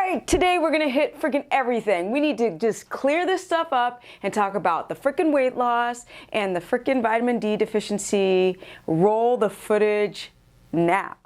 right, today we're gonna hit freaking everything. We need to just clear this stuff up and talk about the freaking weight loss and the freaking vitamin D deficiency. Roll the footage now.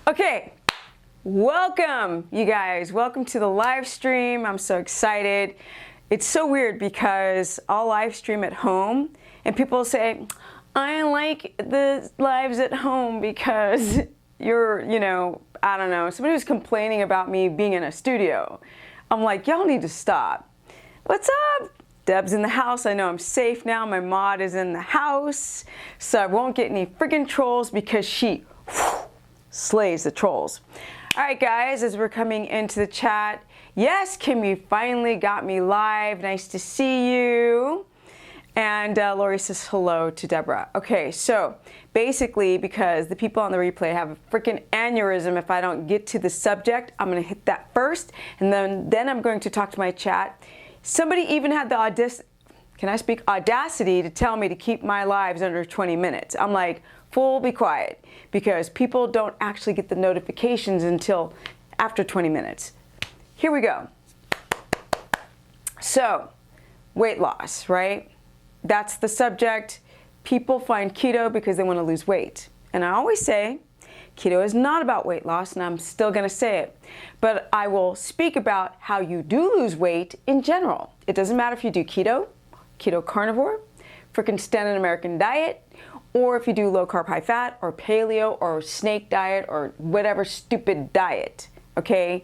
Okay, welcome you guys. Welcome to the live stream. I'm so excited. It's so weird because I'll live stream at home and people say, I like the lives at home because you're, I don't know, somebody was complaining about me being in a studio. I'm like, y'all need to stop. What's up? Deb's in the house. I know I'm safe now. My mod is in the house, so I won't get any freaking trolls because she slays the trolls. All right, guys, as we're coming into the chat, yes, Kim, you finally got me live. Nice to see you. And Lori says hello to Deborah. Okay, so basically, because the people on the replay have a freaking aneurysm if I don't get to the subject, I'm going to hit that first, and then I'm going to talk to my chat. Somebody even had the audacity to tell me to keep my lives under 20 minutes. I'm like, fool, be quiet, because people don't actually get the notifications until after 20 minutes. Here we go. So, weight loss, right? That's the subject. People find keto because they want to lose weight. And I always say, keto is not about weight loss, and I'm still going to say it. But I will speak about how you do lose weight in general. It doesn't matter if you do keto, keto carnivore, freaking standard American diet, or if you do low carb, high fat, or paleo, or snake diet, or whatever stupid diet, okay?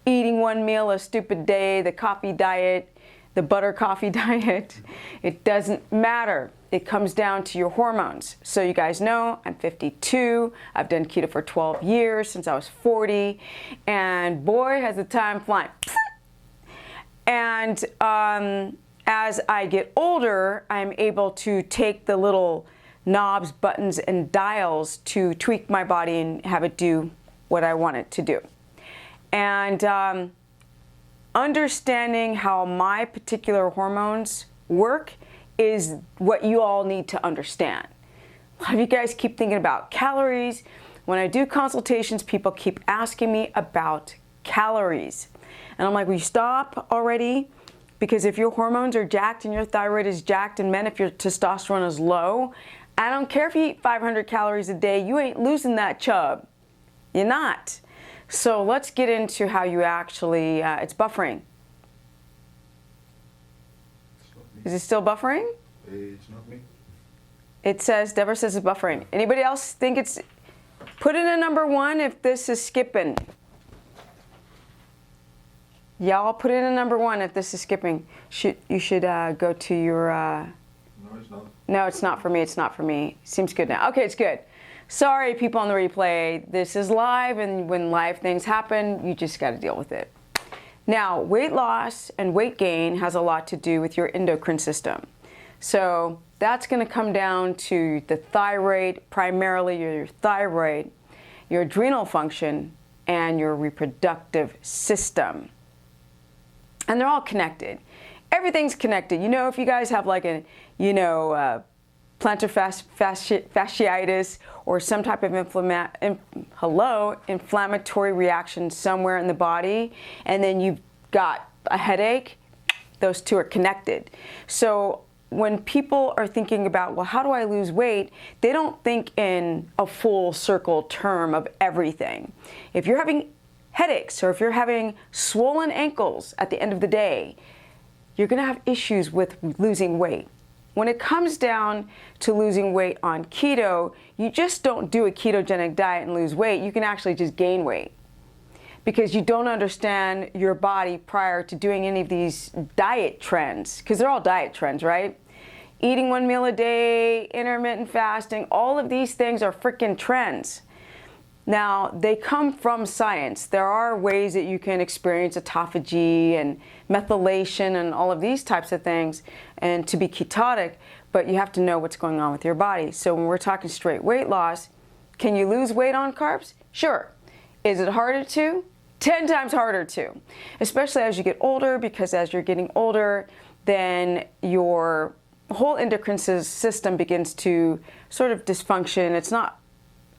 Eating one meal a stupid day, the coffee diet, the butter coffee diet, it doesn't matter. It comes down to your hormones. So you guys know, I'm 52. I've done keto for 12 years, since I was 40. And boy, has the time flying. And as I get older, I'm able to take the little knobs, buttons, and dials to tweak my body and have it do what I want it to do. And understanding how my particular hormones work is what you all need to understand. A lot of you guys keep thinking about calories. When I do consultations, people keep asking me about calories. And I'm like, will you stop already? Because if your hormones are jacked and your thyroid is jacked, and men, if your testosterone is low, I don't care if you eat 500 calories a day, you ain't losing that chub. You're not. So let's get into how you actually, it's buffering. Is it still buffering? It's not me. It says, Deborah says it's buffering. Anybody else think it's, put in a number 1 if this is skipping. Y'all put in a number 1 if this is skipping. You should go to your, No, it's not. No, it's not for me. It's not for me. Seems good now. Okay, it's good. Sorry, people on the replay. This is live, and when live things happen, you just got to deal with it. Now, weight loss and weight gain has a lot to do with your endocrine system. So that's going to come down to the thyroid, primarily your thyroid, your adrenal function, and your reproductive system. And they're all connected. Everything's connected. You know, if you guys have like a, plantar fasciitis or some type of inflammatory reaction somewhere in the body, and then you've got a headache, those two are connected. So when people are thinking about, well, how do I lose weight? They don't think in a full circle term of everything. If you're having headaches or if you're having swollen ankles at the end of the day, you're going to have issues with losing weight. When it comes down to losing weight on keto, you just don't do a ketogenic diet and lose weight. You can actually just gain weight. because you don't understand your body prior to doing any of these diet trends, because they're all diet trends, right? Eating 1 meal a day, intermittent fasting, all of these things are freaking trends. Now, they come from science. There are ways that you can experience autophagy and methylation and all of these types of things and to be ketotic, but you have to know what's going on with your body. So when we're talking straight weight loss, can you lose weight on carbs? Sure. Is it harder to? 10 times harder to, especially as you get older, because as you're getting older, then your whole endocrine system begins to sort of dysfunction. It's not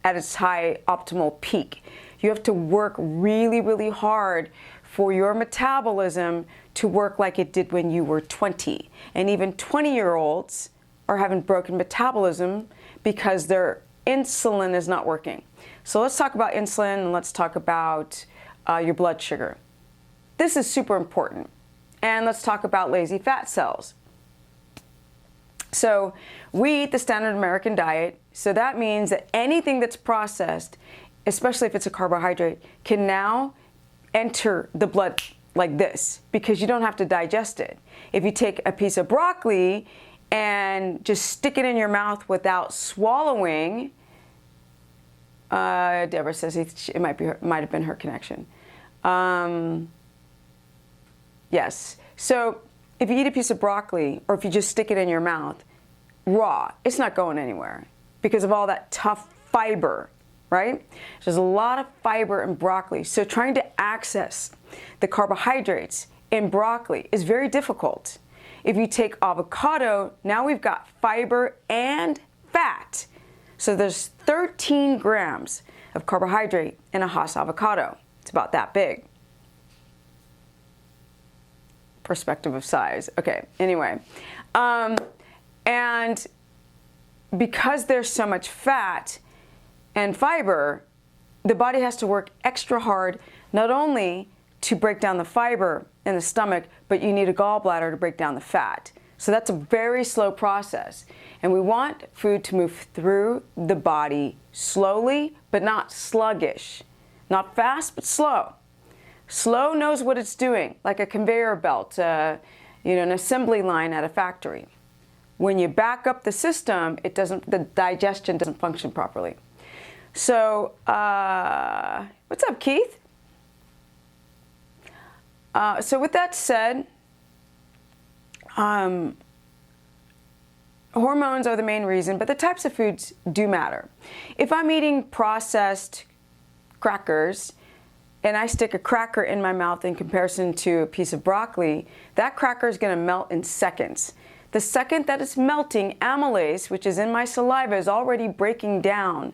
at its high optimal peak. You have to work really, really hard for your metabolism to work like it did when you were 20. And even 20-year-olds are having broken metabolism because their insulin is not working. So let's talk about insulin and let's talk about your blood sugar. This is super important. And let's talk about lazy fat cells. So we eat the standard American diet, so that means that anything that's processed, especially if it's a carbohydrate, can now enter the blood like this because you don't have to digest it. If you take a piece of broccoli and just stick it in your mouth without swallowing, Deborah says it might have been her connection. Yes. So if you eat a piece of broccoli or if you just stick it in your mouth raw, it's not going anywhere because of all that tough fiber, right? There's a lot of fiber in broccoli. So trying to access the carbohydrates in broccoli is very difficult. If you take avocado, now we've got fiber and fat. So there's 13 grams of carbohydrate in a Hass avocado. It's about that big. Perspective of size. Okay, anyway. And because there's so much fat and fiber, the body has to work extra hard, not only to break down the fiber in the stomach, but you need a gallbladder to break down the fat. So that's a very slow process. And we want food to move through the body slowly, but not sluggish. Not fast, but slow. Slow knows what it's doing, like a conveyor belt, an assembly line at a factory. When you back up the system, the digestion doesn't function properly. So, what's up, Keith? So with that said, hormones are the main reason, but the types of foods do matter. If I'm eating processed crackers and I stick a cracker in my mouth in comparison to a piece of broccoli, that cracker is going to melt in seconds. The second that it's melting, amylase, which is in my saliva, is already breaking down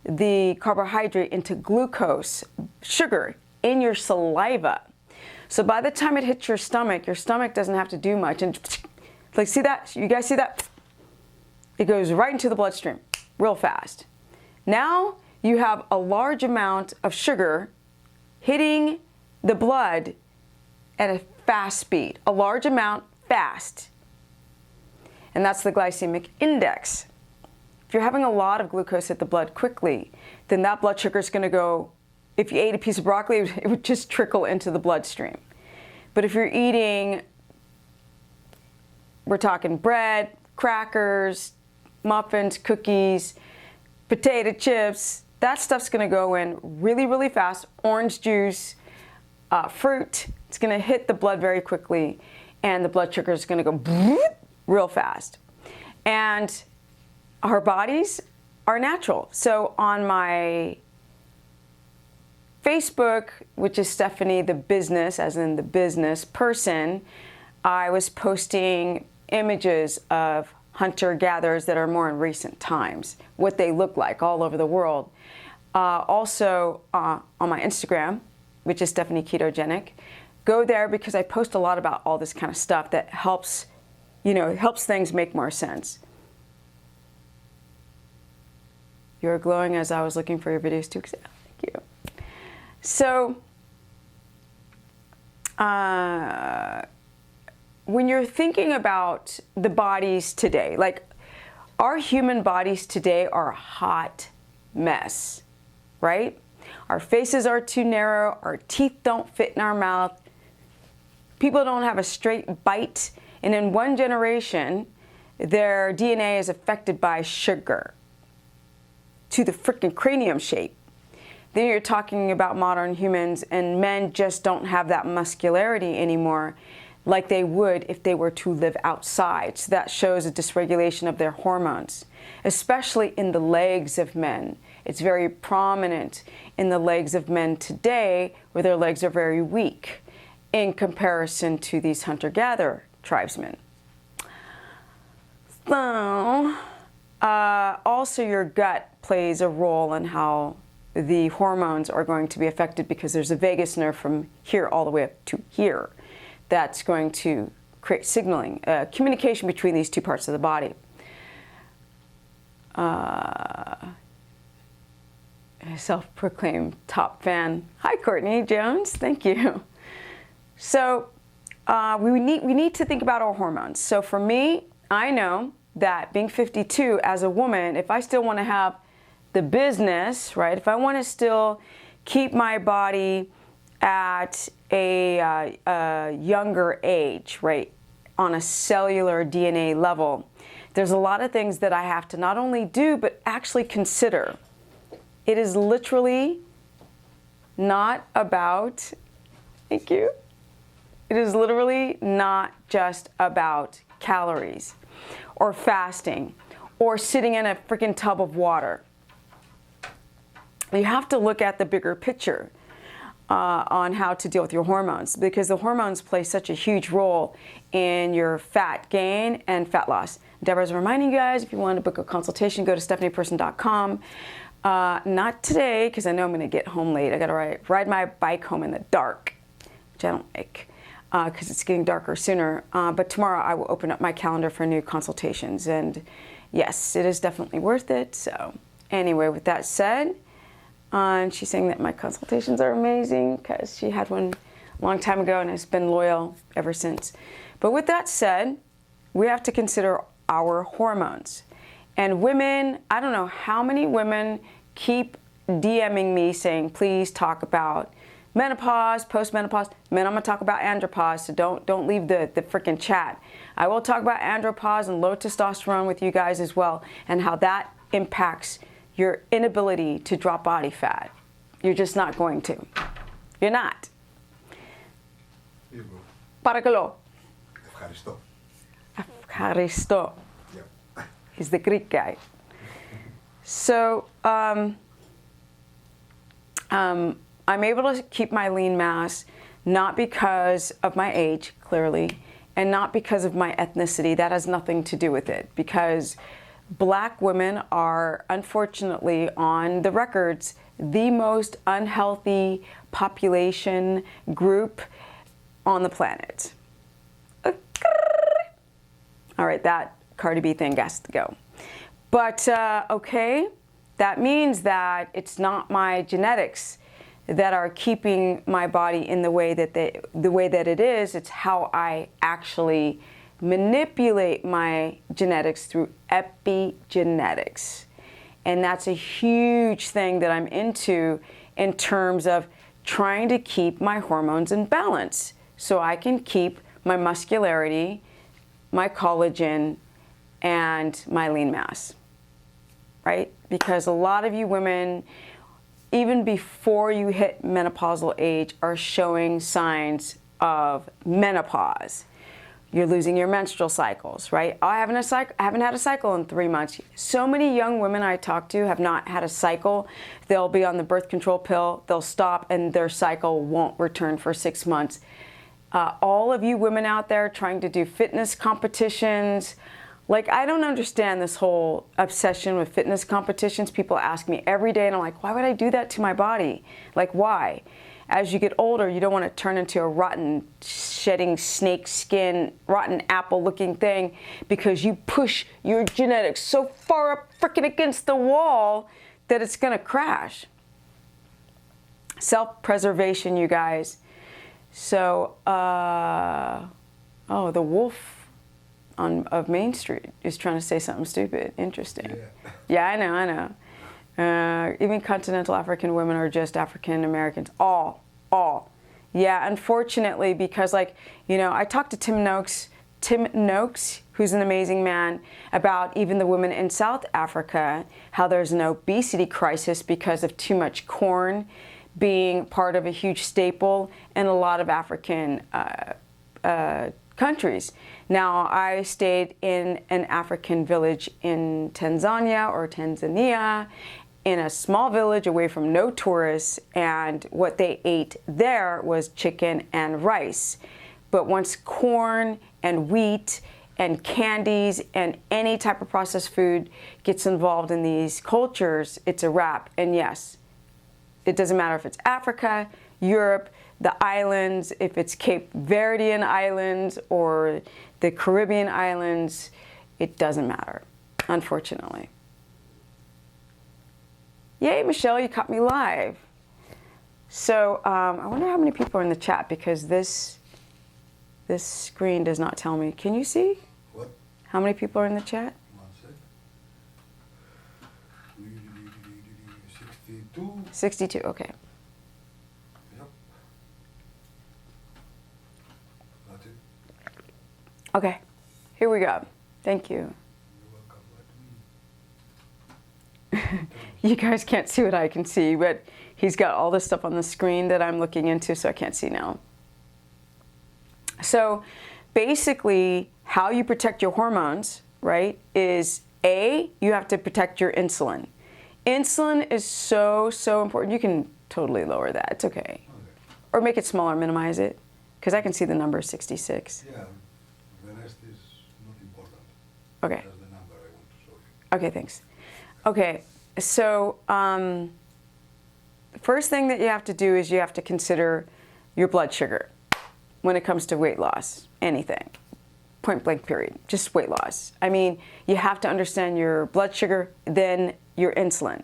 the carbohydrate into glucose, sugar, in your saliva. So by the time it hits your stomach doesn't have to do much. And like, see that? You guys see that? It goes right into the bloodstream real fast. Now you have a large amount of sugar hitting the blood at a fast speed. A large amount fast. And that's the glycemic index. If you're having a lot of glucose hit the blood quickly, then that blood sugar is going to go, if you ate a piece of broccoli, it would just trickle into the bloodstream. But if you're eating, we're talking bread, crackers, muffins, cookies, potato chips, that stuff's going to go in really, really fast. Orange juice, fruit, it's going to hit the blood very quickly, and the blood sugar is going to go real fast. And our bodies are natural. So on my Facebook, which is Stephanie the Business, as in the business person, I was posting images of hunter-gatherers that are more in recent times, what they look like all over the world. Also on my Instagram, which is Stephanie Ketogenic, go there because I post a lot about all this kind of stuff that helps things make more sense. You're glowing as I was looking for your videos too. Thank you. So, when you're thinking about the bodies today, like our human bodies today are a hot mess, right? Our faces are too narrow. Our teeth don't fit in our mouth. People don't have a straight bite. And in one generation, their DNA is affected by sugar to the freaking cranium shape. Then you're talking about modern humans, and men just don't have that muscularity anymore like they would if they were to live outside. So that shows a dysregulation of their hormones, especially in the legs of men. It's very prominent in the legs of men today, where their legs are very weak in comparison to these hunter-gatherer tribesmen. So, also your gut plays a role in how the hormones are going to be affected, because there's a vagus nerve from here all the way up to here that's going to create signaling, communication between these two parts of the body. Self-proclaimed top fan. Hi, Courtney Jones. Thank you. So we need to think about our hormones. So for me, I know that being 52 as a woman, if I still want to have the business, right? If I want to still keep my body at a younger age, right? On a cellular DNA level, there's a lot of things that I have to not only do, but actually consider. It is literally not about, thank you. It is literally not just about calories or fasting or sitting in a freaking tub of water. You have to look at the bigger picture on how to deal with your hormones, because the hormones play such a huge role in your fat gain and fat loss. Deborah's reminding you guys, if you want to book a consultation, go to stephanieperson.com. Not today, because I know I'm going to get home late. I got to ride my bike home in the dark, which I don't like, because it's getting darker sooner. But tomorrow I will open up my calendar for new consultations. And yes, it is definitely worth it. So anyway, with that said, and she's saying that my consultations are amazing because she had one a long time ago and has been loyal ever since. But with that said, we have to consider our hormones. And women, I don't know how many women keep DMing me saying, please talk about menopause, postmenopause. Men, I'm going to talk about andropause, so don't leave the freaking chat. I will talk about andropause and low testosterone with you guys as well, and how that impacts your inability to drop body fat. You're just not going to. You're not. Παρακαλώ. Ευχαριστώ. Ευχαριστώ. Yep. He's the Greek guy. So I'm able to keep my lean mass, not because of my age, clearly, and not because of my ethnicity. That has nothing to do with it, because Black women are, unfortunately, on the records, the most unhealthy population group on the planet. All right, that Cardi B thing has to go. But, okay, that means that it's not my genetics that are keeping my body in the way that it is. It's how I actually manipulate my genetics through epigenetics. And that's a huge thing that I'm into in terms of trying to keep my hormones in balance so I can keep my muscularity, my collagen, and my lean mass, right? Because a lot of you women, even before you hit menopausal age, are showing signs of menopause. You're losing your menstrual cycles, right? I haven't had a cycle in 3 months. So many young women I talk to have not had a cycle. They'll be on the birth control pill, they'll stop, and their cycle won't return for 6 months. All of you women out there trying to do fitness competitions, like, I don't understand this whole obsession with fitness competitions. People ask me every day, and I'm like, why would I do that to my body? Like, why? As you get older, you don't want to turn into a rotten, shedding snake skin, rotten apple looking thing, because you push your genetics so far up freaking against the wall that it's going to crash. Self-preservation, you guys. So, oh, the wolf of Main Street is trying to say something stupid. Interesting. Yeah, I know. Even continental African women are just African Americans. All. Yeah, unfortunately, because like, you know, I talked to Tim Noakes, who's an amazing man, about even the women in South Africa, how there's an obesity crisis because of too much corn being part of a huge staple in a lot of African countries. Now, I stayed in an African village in Tanzania, in a small village away from no tourists, and what they ate there was chicken and rice. But once corn and wheat and candies and any type of processed food gets involved in these cultures, it's a wrap. And yes, it doesn't matter if it's Africa, Europe, the islands, if it's Cape Verdean Islands or the Caribbean islands, it doesn't matter, unfortunately. Yay, Michelle, you caught me live. So I wonder how many people are in the chat, because this screen does not tell me. Can you see? What? How many people are in the chat? 62. 62, okay. Yep. That's it. Okay, here we go. Thank you. You're welcome. You guys can't see what I can see, but he's got all this stuff on the screen that I'm looking into, so I can't see now. So basically, how you protect your hormones, right, is A, you have to protect your insulin. Insulin is so important. You can totally lower that. It's okay. Or make it smaller, minimize it, because I can see the number 66. Yeah, the rest is not important. Okay. That's the number I want to show you. Okay, thanks. Okay, so the first thing that you have to do is you have to consider your blood sugar when it comes to weight loss, anything. Point blank period, just weight loss. I mean, you have to understand your blood sugar, then your insulin.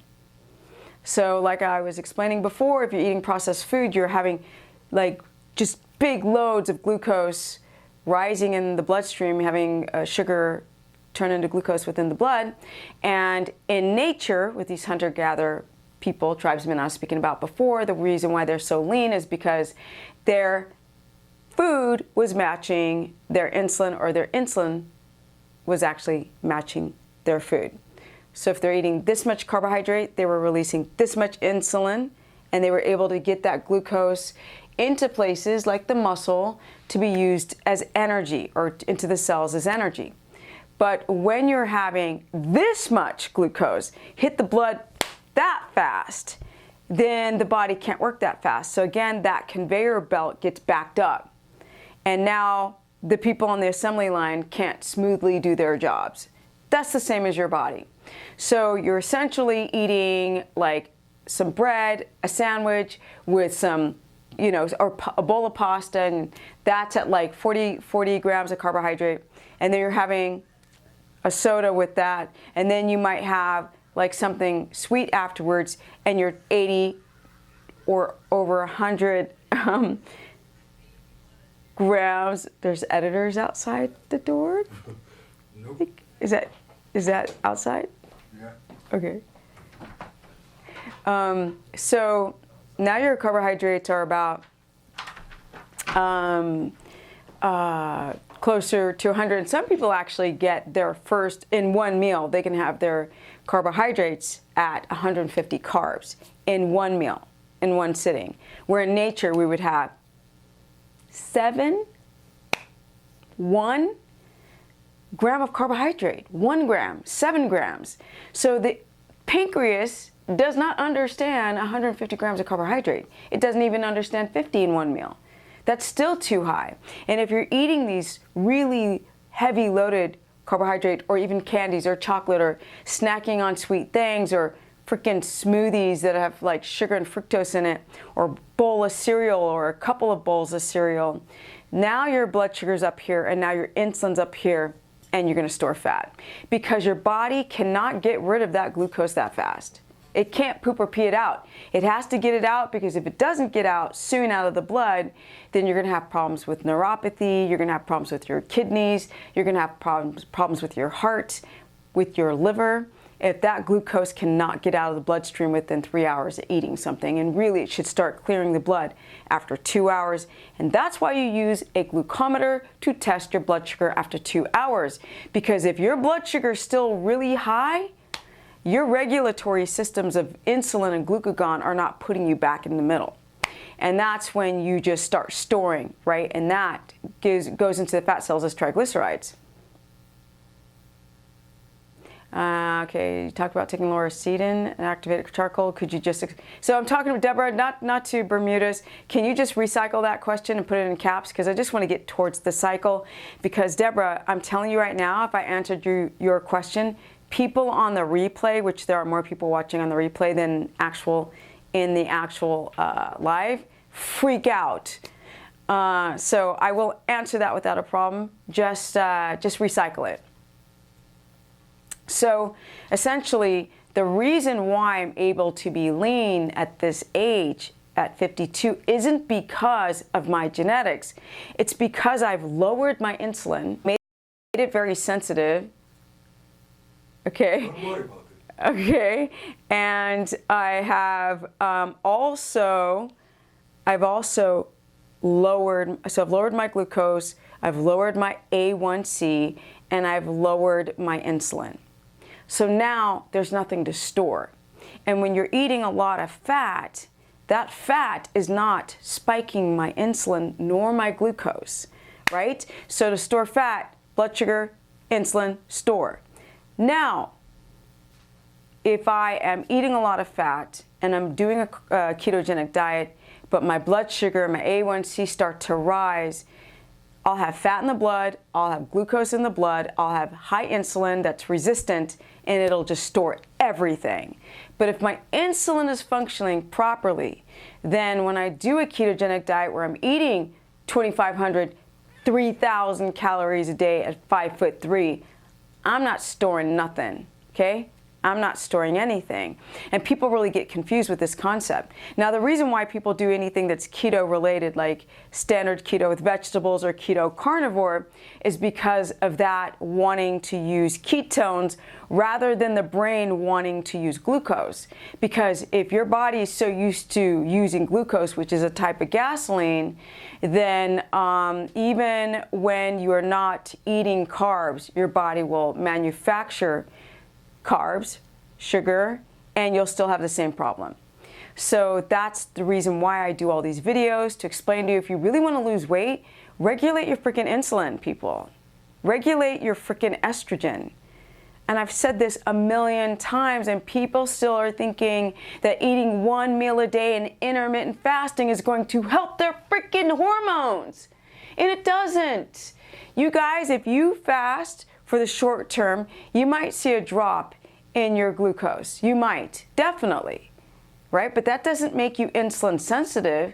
So like I was explaining before, if you're eating processed food, you're having like just big loads of glucose rising in the bloodstream, having sugar turn into glucose within the blood. And in nature, with these hunter-gatherer people, tribesmen I was speaking about before, the reason why they're so lean is because their food was matching their insulin, or their insulin was actually matching their food. So if they're eating this much carbohydrate, they were releasing this much insulin, and they were able to get that glucose into places like the muscle to be used as energy, or into the cells as energy. But when you're having this much glucose hit the blood that fast, then the body can't work that fast. So again, that conveyor belt gets backed up. And now the people on the assembly line can't smoothly do their jobs. That's the same as your body. So you're essentially eating like some bread, a sandwich with some, you know, or a bowl of pasta, and that's at like 40 grams of carbohydrate. And then you're having a soda with that, and then you might have like something sweet afterwards, and you're 80 or over 100 grams. There's editors outside the door. Nope. Is that outside? Yeah. Okay. So now your carbohydrates are about closer to 100. And some people actually get their first, in one meal, they can have their carbohydrates at 150 carbs in one meal, in one sitting. Where in nature we would have 1 gram of carbohydrate, 1 gram, 7 grams. So the pancreas does not understand 150 grams of carbohydrate. It doesn't even understand 50 in one meal. That's still too high. And if you're eating these really heavy loaded carbohydrate, or even candies or chocolate, or snacking on sweet things, or freaking smoothies that have like sugar and fructose in it, or a bowl of cereal, or a couple of bowls of cereal, now your blood sugar's up here, and now your insulin's up here, and you're gonna store fat. Because your body cannot get rid of that glucose that fast. It can't poop or pee it out. It has to get it out, because if it doesn't get out soon out of the blood, then you're gonna have problems with neuropathy, you're gonna have problems with your kidneys, you're gonna have problems with your heart, with your liver, if that glucose cannot get out of the bloodstream within 3 hours of eating something. And really, it should start clearing the blood after 2 hours. And that's why you use a glucometer to test your blood sugar after 2 hours. Because if your blood sugar is still really high, your regulatory systems of insulin and glucagon are not putting you back in the middle. And that's when you just start storing, right? And that goes into the fat cells as triglycerides. Okay, you talked about taking lauricidin and activated charcoal. Could you just... So I'm talking to Deborah, not to Bermudas. Can you just recycle that question and put it in caps? Because I just want to get towards the cycle. Because Deborah, I'm telling you right now, if I answered your question, people on the replay, which there are more people watching on the replay than in the actual live, freak out. So I will answer that without a problem. Just recycle it. So essentially, the reason why I'm able to be lean at this age, at 52, isn't because of my genetics. It's because I've lowered my insulin, made it very sensitive. Okay. Don't worry about it. Okay. And I have I've also lowered, so I've lowered my glucose, I've lowered my A1C, and I've lowered my insulin. So now there's nothing to store. And when you're eating a lot of fat, that fat is not spiking my insulin nor my glucose, right? So to store fat, blood sugar, insulin, store. Now, if I am eating a lot of fat and I'm doing a ketogenic diet, but my blood sugar and my A1C start to rise, I'll have fat in the blood, I'll have glucose in the blood, I'll have high insulin that's resistant, and it'll just store everything. But if my insulin is functioning properly, then when I do a ketogenic diet where I'm eating 2,500, 3,000 calories a day at 5'3", I'm not storing nothing, okay? I'm not storing anything. And people really get confused with this concept. Now, the reason why people do anything that's keto related, like standard keto with vegetables or keto carnivore, is because of that wanting to use ketones rather than the brain wanting to use glucose. Because if your body is so used to using glucose, which is a type of gasoline, then even when you are not eating carbs, your body will manufacture carbs, sugar, and you'll still have the same problem. So that's the reason why I do all these videos, to explain to you, if you really want to lose weight, regulate your freaking insulin, people. Regulate your freaking estrogen. And I've said this a million times, and people still are thinking that eating one meal a day and intermittent fasting is going to help their freaking hormones. And it doesn't. You guys, if you fast for the short term, you might see a drop in your glucose. You might, definitely, right? But that doesn't make you insulin sensitive.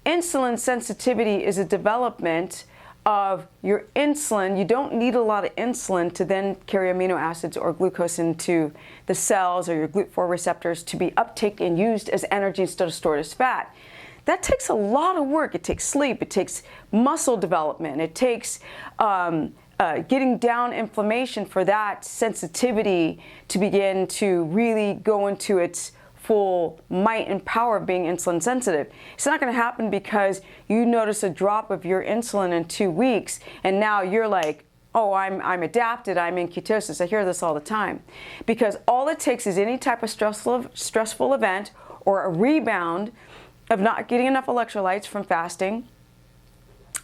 Insulin sensitivity is a development of your insulin. You don't need a lot of insulin to then carry amino acids or glucose into the cells or your GLUT4 receptors to be uptaken and used as energy instead of stored as fat. That takes a lot of work. It takes sleep, it takes muscle development, it takes getting down inflammation for that sensitivity to begin to really go into its full might and power of being insulin sensitive. It's not going to happen because you notice a drop of your insulin in 2 weeks and now you're like, oh, I'm adapted, I'm in ketosis. I hear this all the time. Because all it takes is any type of stressful event or a rebound of not getting enough electrolytes from fasting,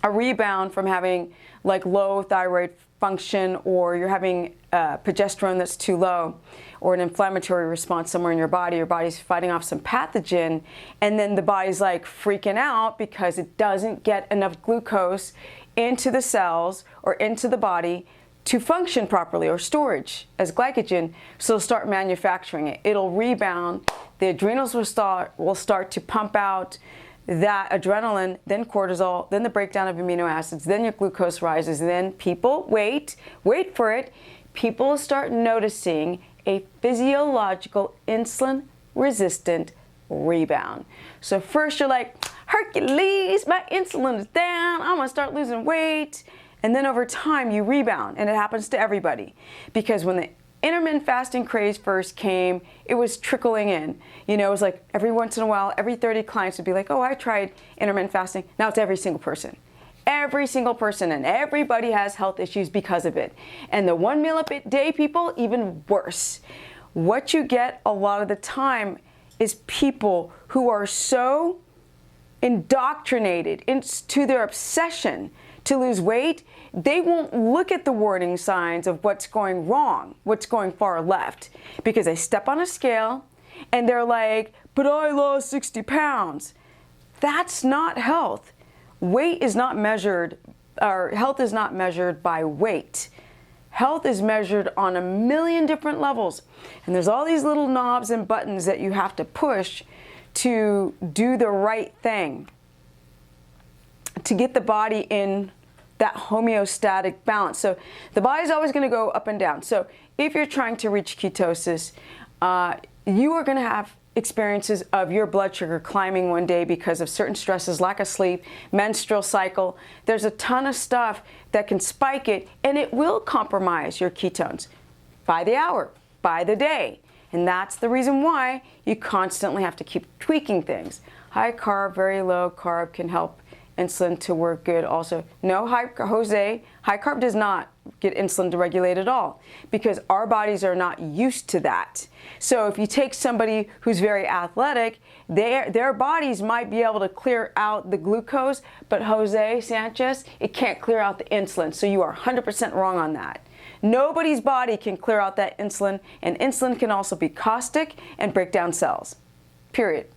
a rebound from having like low thyroid function, or you're having progesterone that's too low, or an inflammatory response somewhere in your body's fighting off some pathogen, and then the body's like freaking out because it doesn't get enough glucose into the cells or into the body to function properly, or storage as glycogen, so it'll start manufacturing it. It'll rebound, the adrenals will start to pump out that adrenaline, then cortisol, then the breakdown of amino acids, then your glucose rises, and then people, wait for it, people start noticing a physiological insulin resistant rebound. So first you're like, Hercules, my insulin is down, I'm gonna start losing weight. And then over time you rebound, and it happens to everybody. Because when the intermittent fasting craze first came, it was trickling in. You know, it was like every once in a while, every 30 clients would be like, oh, I tried intermittent fasting. Now it's every single person. Every single person, and everybody has health issues because of it. And the 1 meal a day people, even worse. What you get a lot of the time is people who are so indoctrinated into their obsession to lose weight, they won't look at the warning signs of what's going wrong, what's going far left, because they step on a scale and they're like, but I lost 60 pounds. That's not health. Weight is not measured, or health is not measured by weight. Health is measured on a million different levels. And there's all these little knobs and buttons that you have to push to do the right thing, to get the body in that homeostatic balance. So the body's always going to go up and down. So if you're trying to reach ketosis, you are going to have experiences of your blood sugar climbing one day because of certain stresses, lack of sleep, menstrual cycle. There's a ton of stuff that can spike it, and it will compromise your ketones by the hour, by the day. And that's the reason why you constantly have to keep tweaking things. High carb, very low carb can help insulin to work good also. No, Jose, high carb does not get insulin to regulate at all because our bodies are not used to that. So if you take somebody who's very athletic, their bodies might be able to clear out the glucose, but Jose Sanchez, it can't clear out the insulin. So you are 100% wrong on that. Nobody's body can clear out that insulin, and insulin can also be caustic and break down cells. Period.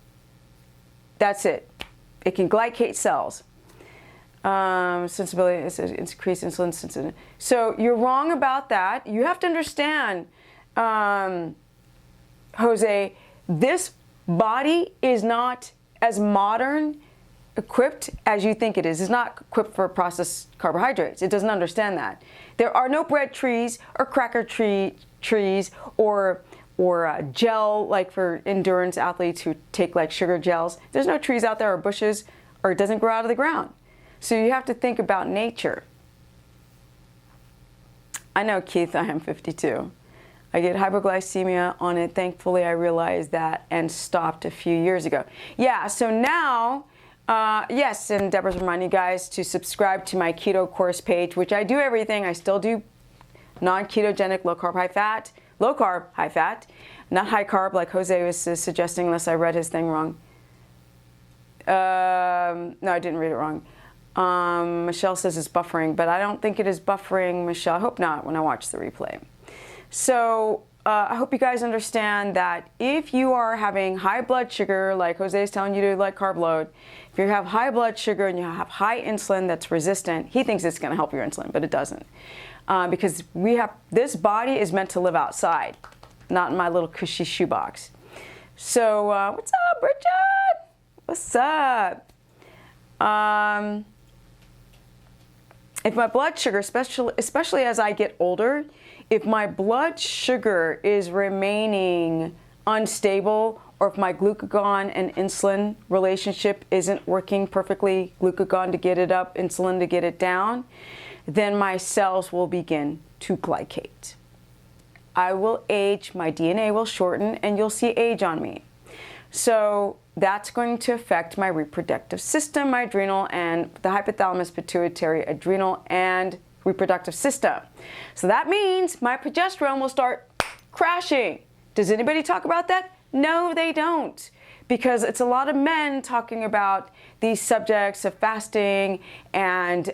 That's it. It can glycate cells. Sensibility is increased insulin sensitivity. So you're wrong about that. You have to understand, Jose, this body is not as modern equipped as you think it is. It's not equipped for processed carbohydrates. It doesn't understand that. There are no bread trees or cracker trees or gel, like for endurance athletes who take like sugar gels. There's no trees out there or bushes, or it doesn't grow out of the ground. So you have to think about nature. I know, Keith, I am 52. I get hypoglycemia on it. Thankfully, I realized that and stopped a few years ago. Yeah, so now, yes, and Deborah's reminding you guys to subscribe to my keto course page, which I do everything. I still do non-ketogenic, low carb, high fat, not high carb like Jose was suggesting, unless I read his thing wrong. No, I didn't read it wrong. Michelle says it's buffering, but I don't think it is buffering, Michelle. I hope not when I watch the replay. So I hope you guys understand that if you are having high blood sugar, like Jose is telling you to like carb load, if you have high blood sugar and you have high insulin that's resistant, he thinks it's going to help your insulin, but it doesn't. Because this body is meant to live outside, not in my little cushy shoebox. So what's up, Bridget? What's up? If my blood sugar, especially as I get older, if my blood sugar is remaining unstable, or if my glucagon and insulin relationship isn't working perfectly, glucagon to get it up, insulin to get it down, then my cells will begin to glycate. I will age, my DNA will shorten, and you'll see age on me. So that's going to affect my reproductive system, my adrenal, and the hypothalamus, pituitary, adrenal, and reproductive system. So that means my progesterone will start crashing. Does anybody talk about that? No, they don't. Because it's a lot of men talking about these subjects of fasting and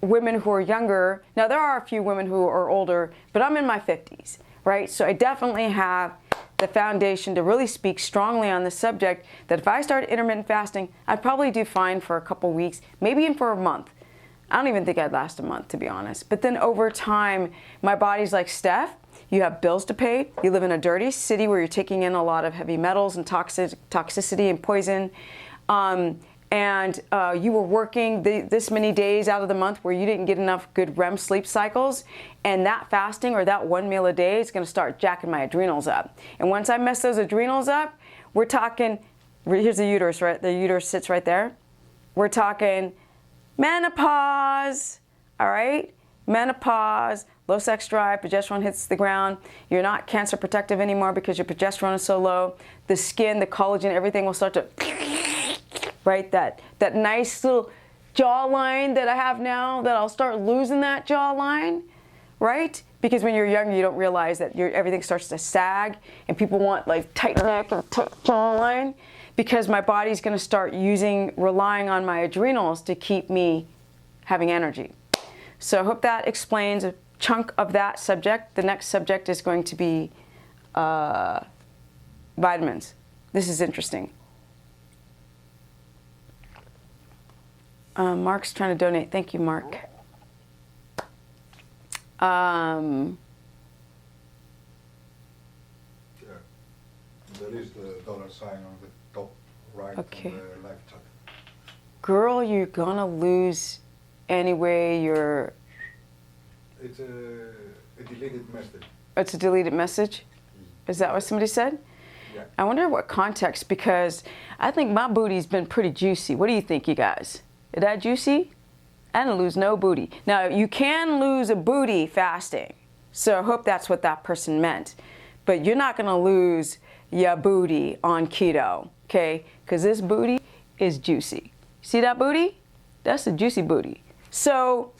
women who are younger. Now, there are a few women who are older, but I'm in my 50s, right? So I definitely have the foundation to really speak strongly on the subject that if I started intermittent fasting, I'd probably do fine for a couple weeks, maybe even for a month. I don't even think I'd last a month, to be honest. But then over time, my body's like, Steph, you have bills to pay. You live in a dirty city where you're taking in a lot of heavy metals and toxicity and poison. And you were working this many days out of the month where you didn't get enough good REM sleep cycles, and that fasting or that 1 meal a day is going to start jacking my adrenals up. And once I mess those adrenals up, we're talking, here's the uterus, right? The uterus sits right there. We're talking menopause, all right? menopause, low sex drive, progesterone hits the ground. You're not cancer protective anymore because your progesterone is so low. The skin, the collagen, everything will start to, right? That nice little jawline that I have now, that I'll start losing that jawline, right? Because when you're younger, you don't realize that everything starts to sag, and people want like tight neck and tight jawline, because my body's going to start relying on my adrenals to keep me having energy. So I hope that explains a chunk of that subject. The next subject is going to be vitamins. This is interesting. Mark's trying to donate. Thank you, Mark. Yeah. There is the dollar sign on the top right Okay. of the live chat. Girl, you're gonna lose anyway. It's a deleted message. It's a deleted message? Is that what somebody said? Yeah. I wonder what context, because I think my booty's been pretty juicy. What do you think, you guys? Is that juicy? I didn't lose no booty. Now, you can lose a booty fasting, so I hope that's what that person meant. But you're not gonna lose your booty on keto, okay? Because this booty is juicy. See that booty? That's a juicy booty. So,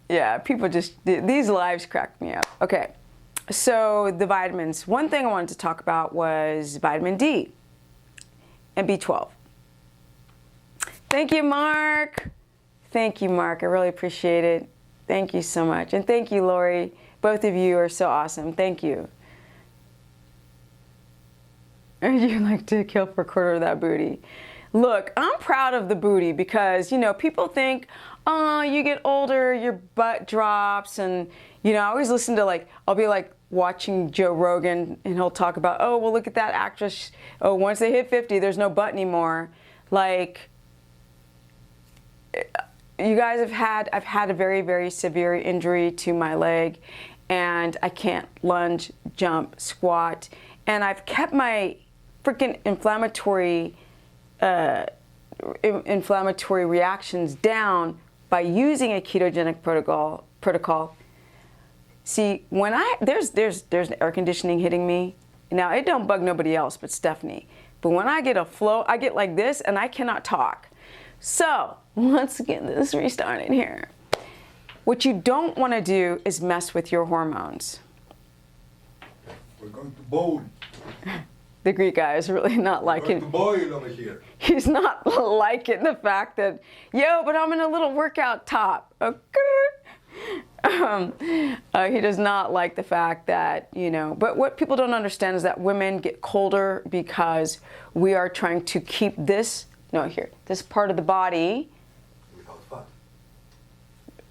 yeah, people just, these lives crack me up. Okay, so the vitamins. One thing I wanted to talk about was vitamin D and B12. Thank you, Mark. Thank you, Mark. I really appreciate it. Thank you so much. And thank you, Lori. Both of you are so awesome. Thank you. You like to kill for a quarter of that booty. Look, I'm proud of the booty because, you know, people think, oh, you get older, your butt drops. And, you know, I always listen to, like, I'll be like watching Joe Rogan and he'll talk about, oh, well, look at that actress. Oh, once they hit 50, there's no butt anymore. Like, you guys I've had a very, very severe injury to my leg, and I can't lunge, jump, squat. And I've kept my freaking inflammatory reactions down by using a ketogenic protocol. See, when there's air conditioning hitting me. Now, it don't bug nobody else but Stephanie. But when I get a flow, I get like this and I cannot talk. So let's get this restarted here. What you don't want to do is mess with your hormones. We're going to boil. The Greek guy is really not liking. We're going to boil over here. He's not liking the fact that, yo, but I'm in a little workout top. He does not like the fact that, you know, but what people don't understand is that women get colder because we are trying to keep this part of the body. Without fat.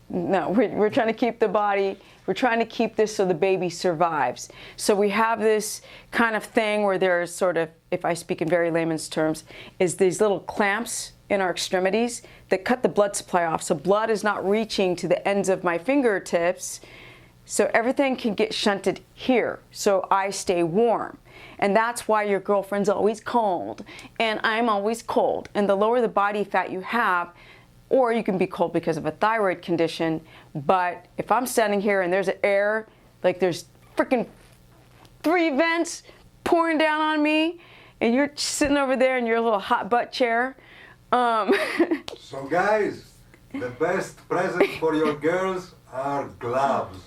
No, we're trying to keep the body, we're trying to keep this so the baby survives. So we have this kind of thing where there's sort of, if I speak in very layman's terms, is these little clamps in our extremities that cut the blood supply off. So blood is not reaching to the ends of my fingertips. So everything can get shunted here. So I stay warm. And that's why your girlfriend's always cold. And I'm always cold. And the lower the body fat you have, or you can be cold because of a thyroid condition. But if I'm standing here and there's air, like there's freaking 3 vents pouring down on me, and you're sitting over there in your little hot butt chair. So guys, the best present for your girls are gloves,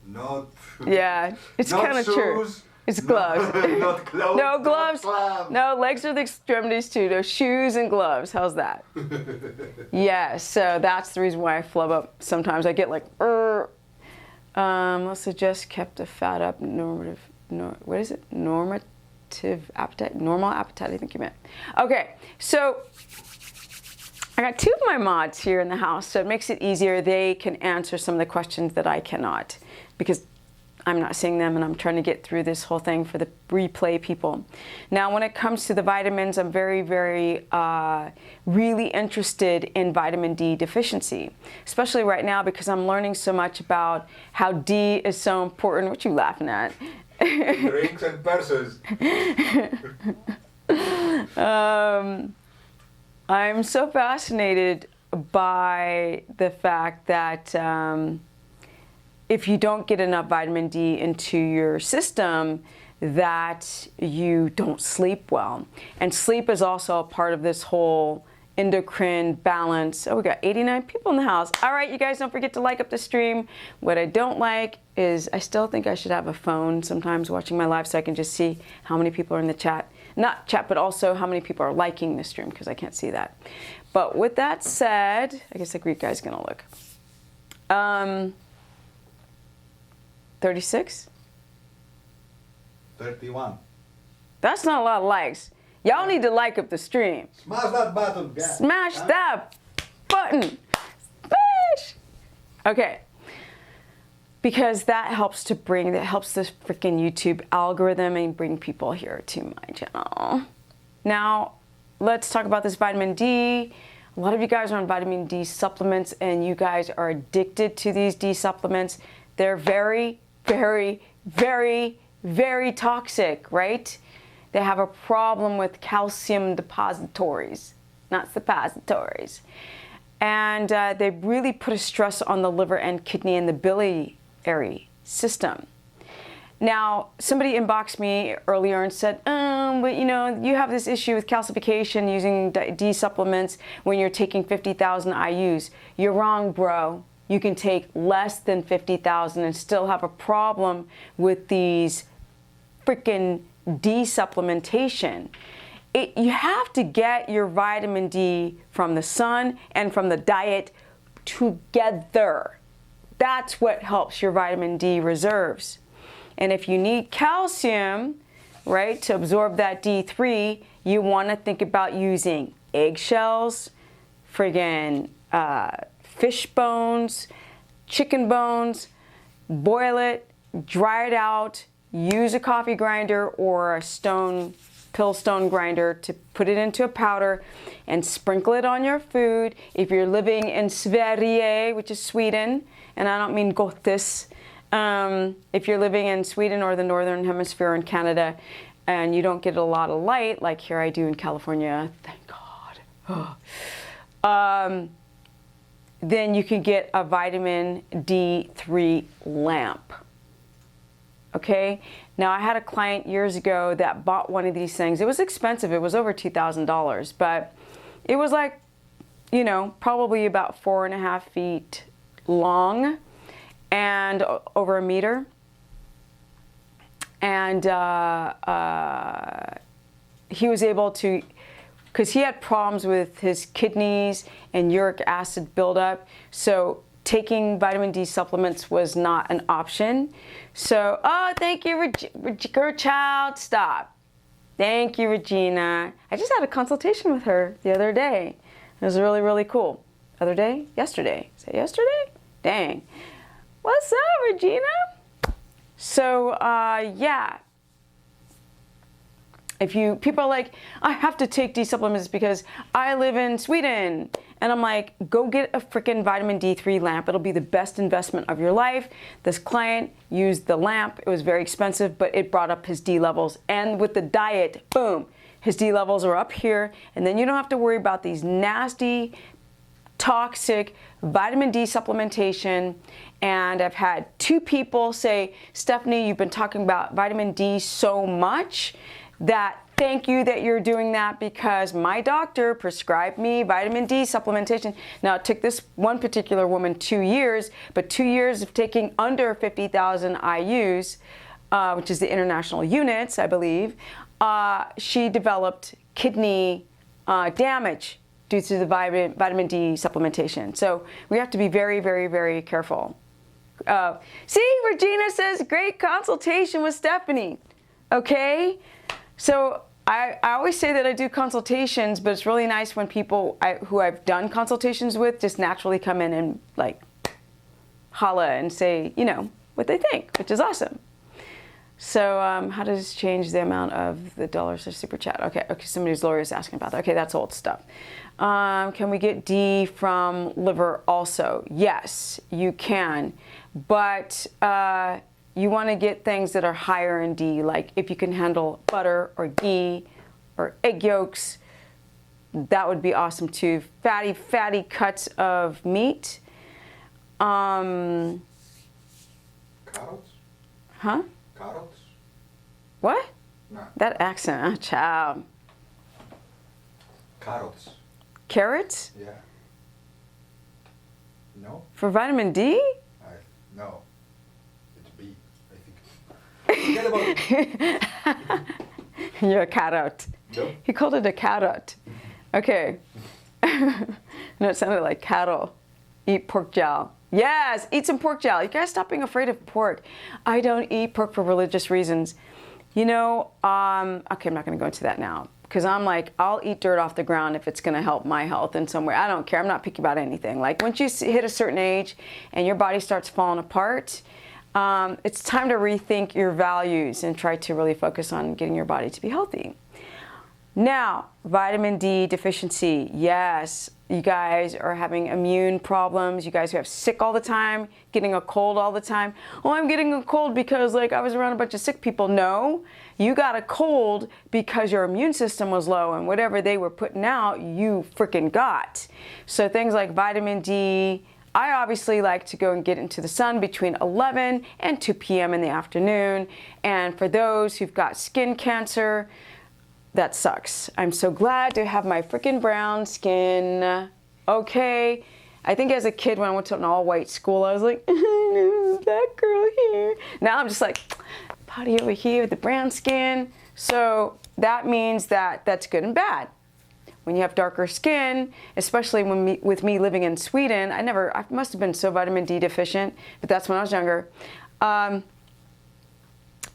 not Yeah, it's kind of true. It's gloves. Not clothes. No gloves. No, legs are the extremities too. No, shoes and gloves. How's that? Yeah, so that's the reason why I flub up. Sometimes I get like, let's suggest kept the fat up. Normative appetite? Normal appetite, I think you meant. Okay, so I got 2 of my mods here in the house, so it makes it easier. They can answer some of the questions that I cannot, because I'm not seeing them and I'm trying to get through this whole thing for the replay people. Now, when it comes to the vitamins, I'm very, very really interested in vitamin D deficiency, especially right now because I'm learning so much about how D is so important. What you laughing at? Drinks and purses. I'm so fascinated by the fact that if you don't get enough vitamin D into your system, that you don't sleep well. And sleep is also a part of this whole endocrine balance. Oh, we got 89 people in the house. All right, you guys, don't forget to like up the stream. What I don't like is I still think I should have a phone sometimes watching my live so I can just see how many people are in the chat. Not chat, but also how many people are liking the stream, because I can't see that. But with that said, I guess the Greek guy's gonna look. 36? 31. That's not a lot of likes. Y'all need to like up the stream. Smash that button, guys. Smash that button. Smash. Okay. Because that helps this freaking YouTube algorithm and bring people here to my channel. Now, let's talk about this vitamin D. A lot of you guys are on vitamin D supplements and you guys are addicted to these D supplements. They're very, very, very, very toxic, right? They have a problem with calcium depositories, not suppositories. And they really put a stress on the liver and kidney and the biliary system. Now, somebody inboxed me earlier and said, but you know, you have this issue with calcification using D supplements when you're taking 50,000 IUs. You're wrong, bro. You can take less than 50,000 and still have a problem with these freaking D supplementation. You have to get your vitamin D from the sun and from the diet together. That's what helps your vitamin D reserves. And if you need calcium, right, to absorb that D3, you want to think about using eggshells, friggin' fish bones, chicken bones, boil it, dry it out, use a coffee grinder or a pill stone grinder to put it into a powder and sprinkle it on your food. If you're living in Sverige, which is Sweden, and I don't mean Gothis, if you're living in Sweden or the Northern Hemisphere in Canada and you don't get a lot of light, like here I do in California, thank God, then you can get a vitamin D3 lamp. Okay, now I had a client years ago that bought one of these things. It was expensive, it was over $2,000, but it was like, you know, probably about 4.5 feet long and over a meter. And he was able to, because he had problems with his kidneys and uric acid buildup, so taking vitamin D supplements was not an option. So, oh, thank you, Regina Child. Stop. Thank you, Regina. I just had a consultation with her the other day. It was really, really cool. Other day? Yesterday. Is it yesterday? Dang. What's up, Regina? So, yeah. If people are like, I have to take D supplements because I live in Sweden. And I'm like, go get a freaking vitamin D3 lamp. It'll be the best investment of your life. This client used the lamp. It was very expensive, but it brought up his D levels. And with the diet, boom, his D levels are up here. And then you don't have to worry about these nasty, toxic vitamin D supplementation. And I've had 2 people say, Stephanie, you've been talking about vitamin D so much that thank you that you're doing that because my doctor prescribed me vitamin D supplementation. Now, it took this one particular woman 2 years, but 2 years of taking under 50,000 IUs, which is the international units, I believe, she developed kidney damage due to the vitamin D supplementation. So we have to be very, very, very careful. See, Regina says, great consultation with Stephanie. Okay? So I always say that I do consultations, but it's really nice when people who I've done consultations with just naturally come in and like holla and say, you know, what they think, which is awesome. So how does this change the amount of the dollars to super chat? Okay, somebody's lawyer is asking about that. Okay, that's old stuff. Can we get D from liver also? Yes, you can, but you want to get things that are higher in D, like if you can handle butter or ghee or egg yolks. That would be awesome too. Fatty cuts of meat. Carrots? Huh? Carrots? What? No. That accent, child. Carrots. Carrots? Yeah. No? For vitamin D? No. It's B, I think. Forget about it. You're a carrot. No. He called it a carrot. Okay. No, it sounded like cattle. Eat pork jowl. Yes, eat some pork jowl. You guys stop being afraid of pork. I don't eat pork for religious reasons. You know, okay, I'm not going to go into that now. Because I'm like, I'll eat dirt off the ground if it's going to help my health in some way. I don't care. I'm not picky about anything. Like once you hit a certain age and your body starts falling apart, it's time to rethink your values and try to really focus on getting your body to be healthy. Now, vitamin D deficiency. Yes, you guys are having immune problems. You guys who have sick all the time, getting a cold all the time. Oh, I'm getting a cold because like I was around a bunch of sick people. No, you got a cold because your immune system was low and whatever they were putting out, you freaking got. So things like vitamin D. I obviously like to go and get into the sun between 11 and 2 p.m. in the afternoon. And for those who've got skin cancer, that sucks. I'm so glad to have my freaking brown skin. Okay. I think as a kid when I went to an all-white school, I was like, that girl here. Now I'm just like, potty over here with the brown skin. So that means that that's good and bad. When you have darker skin, especially with me living in Sweden, I must have been so vitamin D deficient, but that's when I was younger. When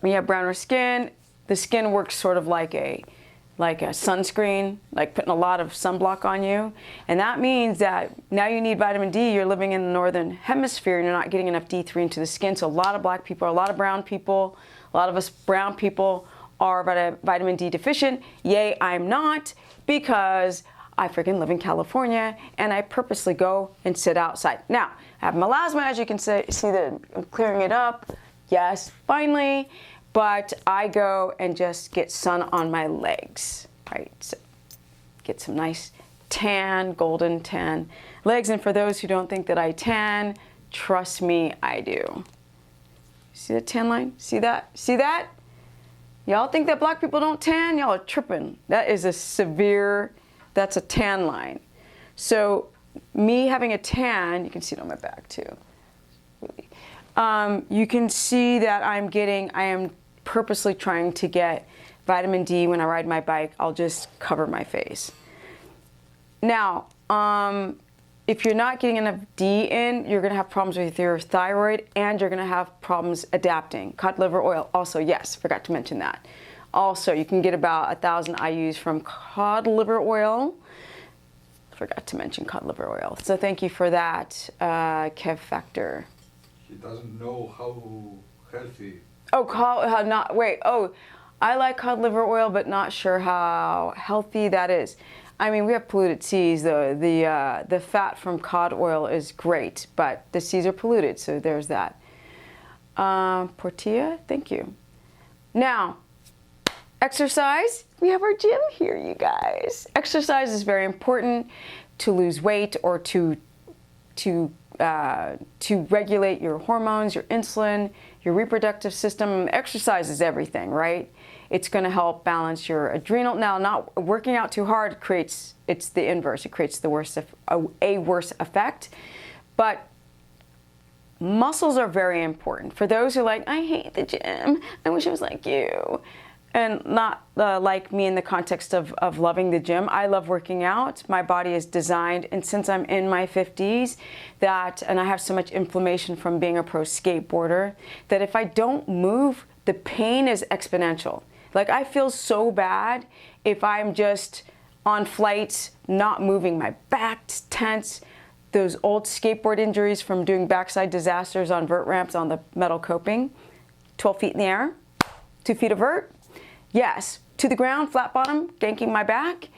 you have browner skin, the skin works sort of like a sunscreen, like putting a lot of sunblock on you. And that means that now you need vitamin D. You're living in the northern hemisphere and you're not getting enough D3 into the skin. So a lot of black people, a lot of brown people, a lot of us brown people are vitamin D deficient. Yay, I'm not, because I freaking live in California and I purposely go and sit outside. Now, I have melasma, as you can see that I'm clearing it up. Yes, finally. But I go and just get sun on my legs, right? So get some nice tan, golden tan legs. And for those who don't think that I tan, trust me, I do. See the tan line? See that? See that? Y'all think that black people don't tan? Y'all are tripping. That is that's a tan line. So me having a tan, you can see it on my back too. Really. You can see that I am purposely trying to get vitamin D when I ride my bike. I'll just cover my face. Now, if you're not getting enough D in, you're gonna have problems with your thyroid and you're gonna have problems adapting. Cod liver oil also, yes, forgot to mention that. Also, you can get about 1,000 IUs from cod liver oil. Forgot to mention cod liver oil. So thank you for that, Kev Factor. He doesn't know how healthy. Oh, I like cod liver oil, but not sure how healthy that is. I mean, we have polluted seas, though. The fat from cod oil is great, but the seas are polluted, so there's that. Portilla, thank you. Now, exercise. We have our gym here, you guys. Exercise is very important to lose weight or to regulate your hormones, your insulin, your reproductive system. Exercise is everything, right? It's going to help balance your adrenal. Now, not working out too hard it's the inverse. It creates a worse effect. But muscles are very important. For those who are like, I hate the gym, I wish I was like you. And not like me in the context of loving the gym. I love working out. My body is designed, and since I'm in my 50s, and I have so much inflammation from being a pro skateboarder, that if I don't move, the pain is exponential. Like I feel so bad if I'm just on flights, not moving. My back's tense. Those old skateboard injuries from doing backside disasters on vert ramps on the metal coping, 12 feet in the air, 2 feet of vert. Yes, to the ground, flat bottom, ganking my back.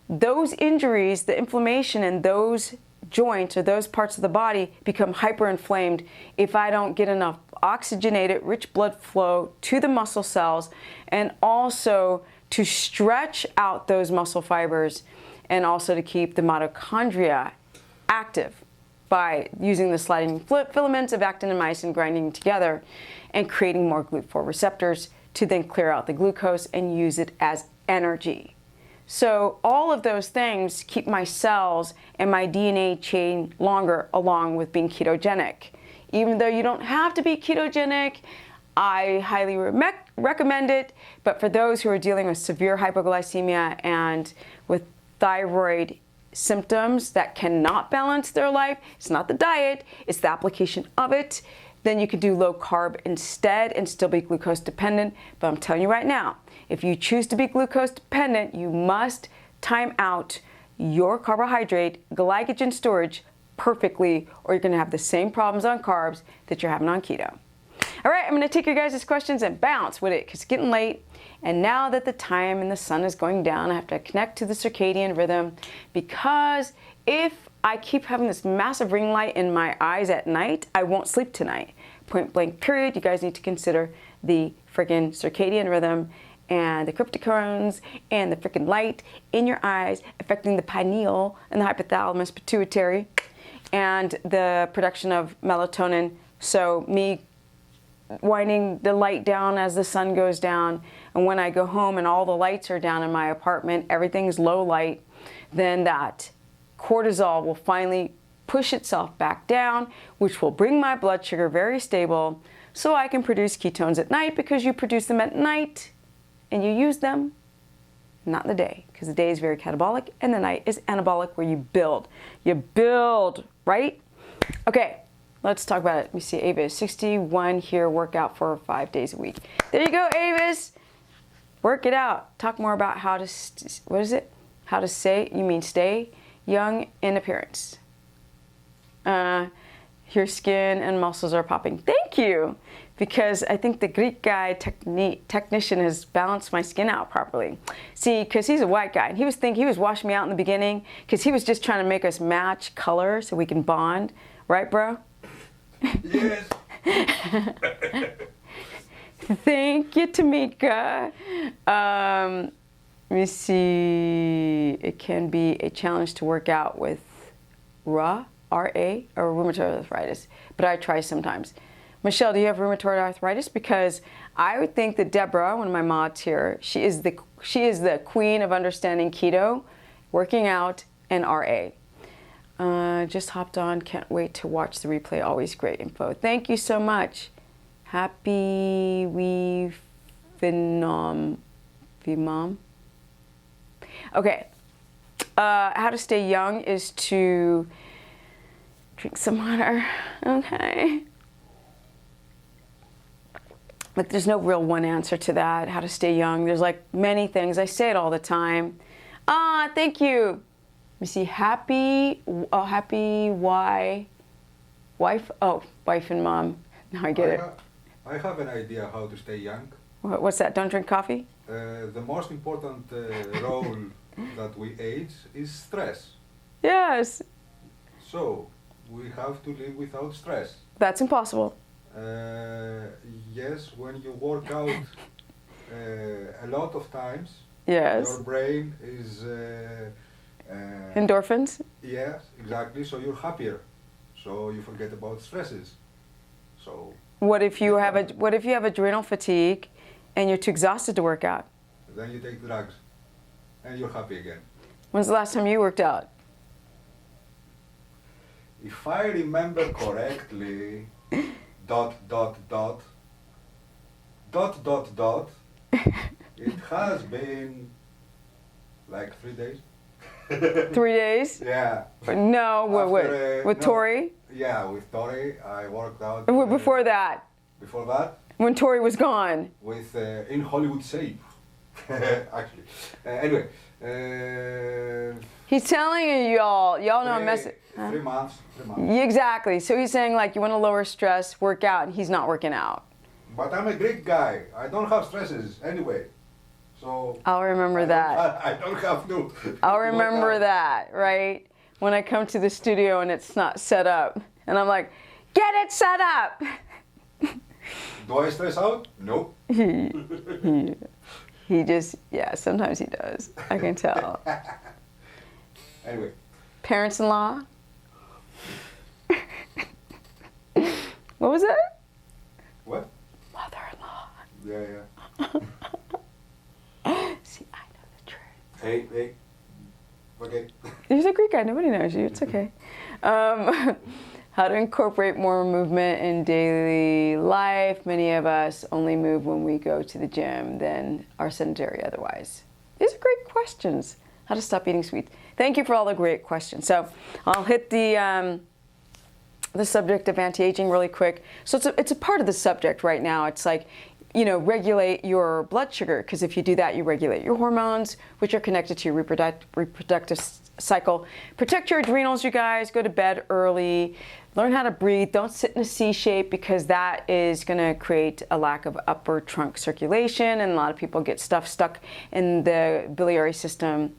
Those injuries, the inflammation in those joints or those parts of the body become hyperinflamed if I don't get enough oxygenated, rich blood flow to the muscle cells and also to stretch out those muscle fibers and also to keep the mitochondria active by using the sliding filaments of actin and myosin grinding together and creating more GLUT4 receptors to then clear out the glucose and use it as energy. So all of those things keep my cells and my DNA chain longer along with being ketogenic. Even though you don't have to be ketogenic, I highly recommend it. But for those who are dealing with severe hypoglycemia and with thyroid symptoms that cannot balance their life, it's not the diet, it's the application of it, then you could do low carb instead and still be glucose dependent. But I'm telling you right now, if you choose to be glucose dependent, you must time out your carbohydrate glycogen storage perfectly, or you're going to have the same problems on carbs that you're having on keto. All right, I'm going to take your guys' questions and bounce with it because it's getting late. And now that the time and the sun is going down, I have to connect to the circadian rhythm, because if I keep having this massive ring light in my eyes at night, I won't sleep tonight. Point blank period. You guys need to consider the freaking circadian rhythm and the cryptocones and the freaking light in your eyes affecting the pineal and the hypothalamus pituitary and the production of melatonin. So me winding the light down as the sun goes down, and when I go home and all the lights are down in my apartment, everything's low light, then that cortisol will finally push itself back down, which will bring my blood sugar very stable so I can produce ketones at night, because you produce them at night and you use them not in the day, because the day is very catabolic and the night is anabolic, where you build. You build, right? Okay, let's talk about it. Let me see, Avis, 61 here, workout for 5 days a week. There you go, Avis. Work it out. Talk more about how to, what is it? How to stay young in appearance. Your skin and muscles are popping. Thank you. Because I think the Greek guy technician has balanced my skin out properly. See, because he's a white guy, and he was washing me out in the beginning because he was just trying to make us match color so we can bond. Right, bro? Yes. Thank you, Tamika. Let me see. It can be a challenge to work out with R-A, or rheumatoid arthritis, but I try sometimes. Michelle, do you have rheumatoid arthritis? Because I would think that Deborah, one of my mods here, she is the queen of understanding keto, working out, and RA. Just hopped on. Can't wait to watch the replay. Always great info. Thank you so much. Happy Vimam. Okay. How to stay young is to drink some water. Okay. Like, there's no real one answer to that. How to stay young. There's like many things. I say it all the time. Thank you. Let me see. Happy wife and mom. Now I get it. I have an idea how to stay young. What's that? Don't drink coffee? The most important role that we age is stress. Yes. So we have to live without stress. That's impossible. Yes, when you work out a lot of times, Yes. your brain is Endorphins? yes, exactly. So you're happier. So you forget about stresses. So What if you have adrenal fatigue and you're too exhausted to work out? then you take drugs, and you're happy again. When's the last time you worked out? If I remember correctly, ... It has been like 3 days. 3 days? Yeah. No, with no, Tori? Yeah, with Tori, I worked out. Before that? Before that, When Tori was gone? with in Hollywood shape. Actually. Anyway. He's telling you, y'all know I'm messing. 3 months. 3 months. Yeah, exactly. So he's saying, like, you want to lower stress, work out, and he's not working out. But I'm a Greek guy. I don't have stresses anyway. So I'll remember that. I don't have to. I'll remember that, right? When I come to the studio and it's not set up. And I'm like, get it set up! Do I stress out? No. He just, yeah, sometimes he does. I can tell. Anyway. Parents-in-law? What was that? What? Mother-in-law. Yeah. See, I know the truth. Hey. Okay. You're a Greek guy. Nobody knows you. It's okay. How to incorporate more movement in daily life. Many of us only move when we go to the gym, then are sedentary otherwise. These are great questions. How to stop eating sweets. Thank you for all the great questions. So I'll hit the subject of anti-aging really quick. So it's a part of the subject right now. It's like, you know, regulate your blood sugar, because if you do that, you regulate your hormones, which are connected to your reproductive cycle. Protect your adrenals, you guys. Go to bed early. Learn how to breathe. Don't sit in a C shape, because that is going to create a lack of upper trunk circulation, and a lot of people get stuff stuck in the biliary system.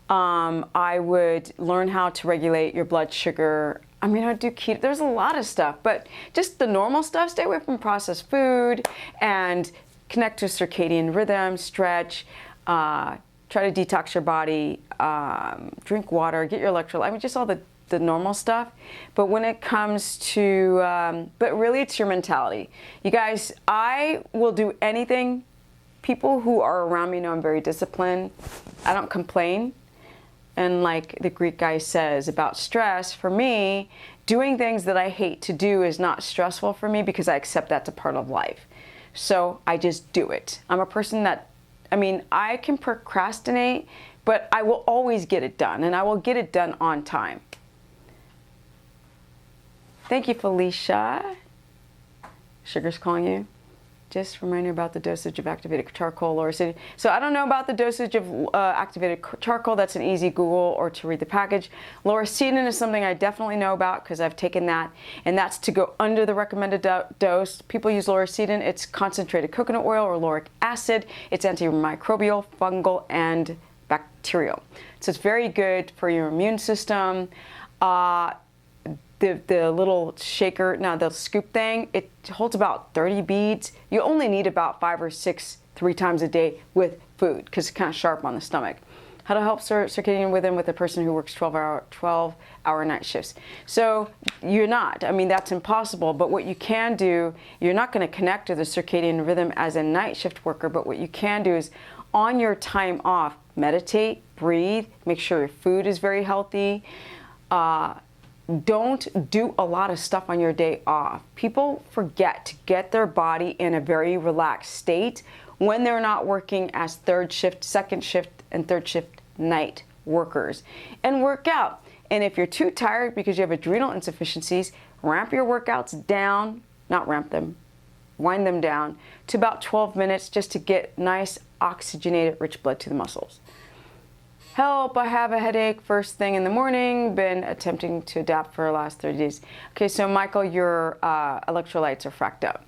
I would learn how to regulate your blood sugar. I mean, I do keto. There's a lot of stuff, but just the normal stuff. Stay away from processed food and connect to circadian rhythm, stretch, try to detox your body, drink water, get your electrolytes. I mean, just all the normal stuff. But when it comes to, but really it's your mentality. You guys, I will do anything. People who are around me know I'm very disciplined. I don't complain. And like the Greek guy says about stress, for me, doing things that I hate to do is not stressful for me, because I accept that's a part of life. So I just do it. I'm a person that, I mean, I can procrastinate, but I will always get it done, and I will get it done on time. Thank you, Felicia. Sugar's calling you. Just remind you about the dosage of activated charcoal, lauricidin. So I don't know about the dosage of activated charcoal. That's an easy Google, or to read the package. Lauricidin is something I definitely know about, because I've taken that, and that's to go under the recommended dose. People use lauricidin. It's concentrated coconut oil or lauric acid. It's antimicrobial, fungal, and bacterial. So it's very good for your immune system. The little shaker, now the scoop thing, it holds about 30 beads. You only need about 5 or 6 3 times a day with food, because it's kind of sharp on the stomach. How to help circadian rhythm with a person who works 12-hour night shifts. So you're not, I mean, that's impossible, but what you can do, you're not going to connect to the circadian rhythm as a night shift worker, but what you can do is on your time off, meditate, breathe, make sure your food is very healthy. Don't do a lot of stuff on your day off. People forget to get their body in a very relaxed state when they're not working as third shift, second shift, and third shift night workers, and work out. And if you're too tired because you have adrenal insufficiencies, ramp your workouts down, not ramp them, wind them down to about 12 minutes, just to get nice oxygenated rich blood to the muscles. Help, I have a headache first thing in the morning, been attempting to adapt for the last 30 days. Okay, so Michael, your electrolytes are fracked up.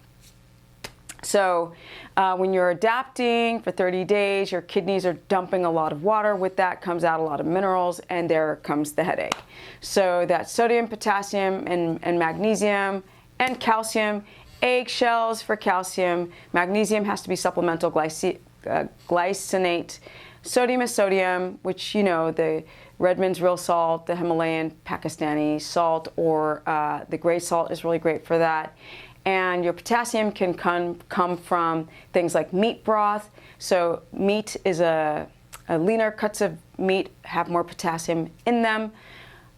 So when you're adapting for 30 days, your kidneys are dumping a lot of water. With that comes out a lot of minerals, and there comes the headache. So that's sodium, potassium, and magnesium, and calcium. Eggshells for calcium. Magnesium has to be supplemental glycinate. Sodium is sodium, which, you know, the Redmond's real salt, the Himalayan Pakistani salt, or the gray salt is really great for that. And your potassium can come from things like meat broth. So meat is a leaner cuts of meat have more potassium in them.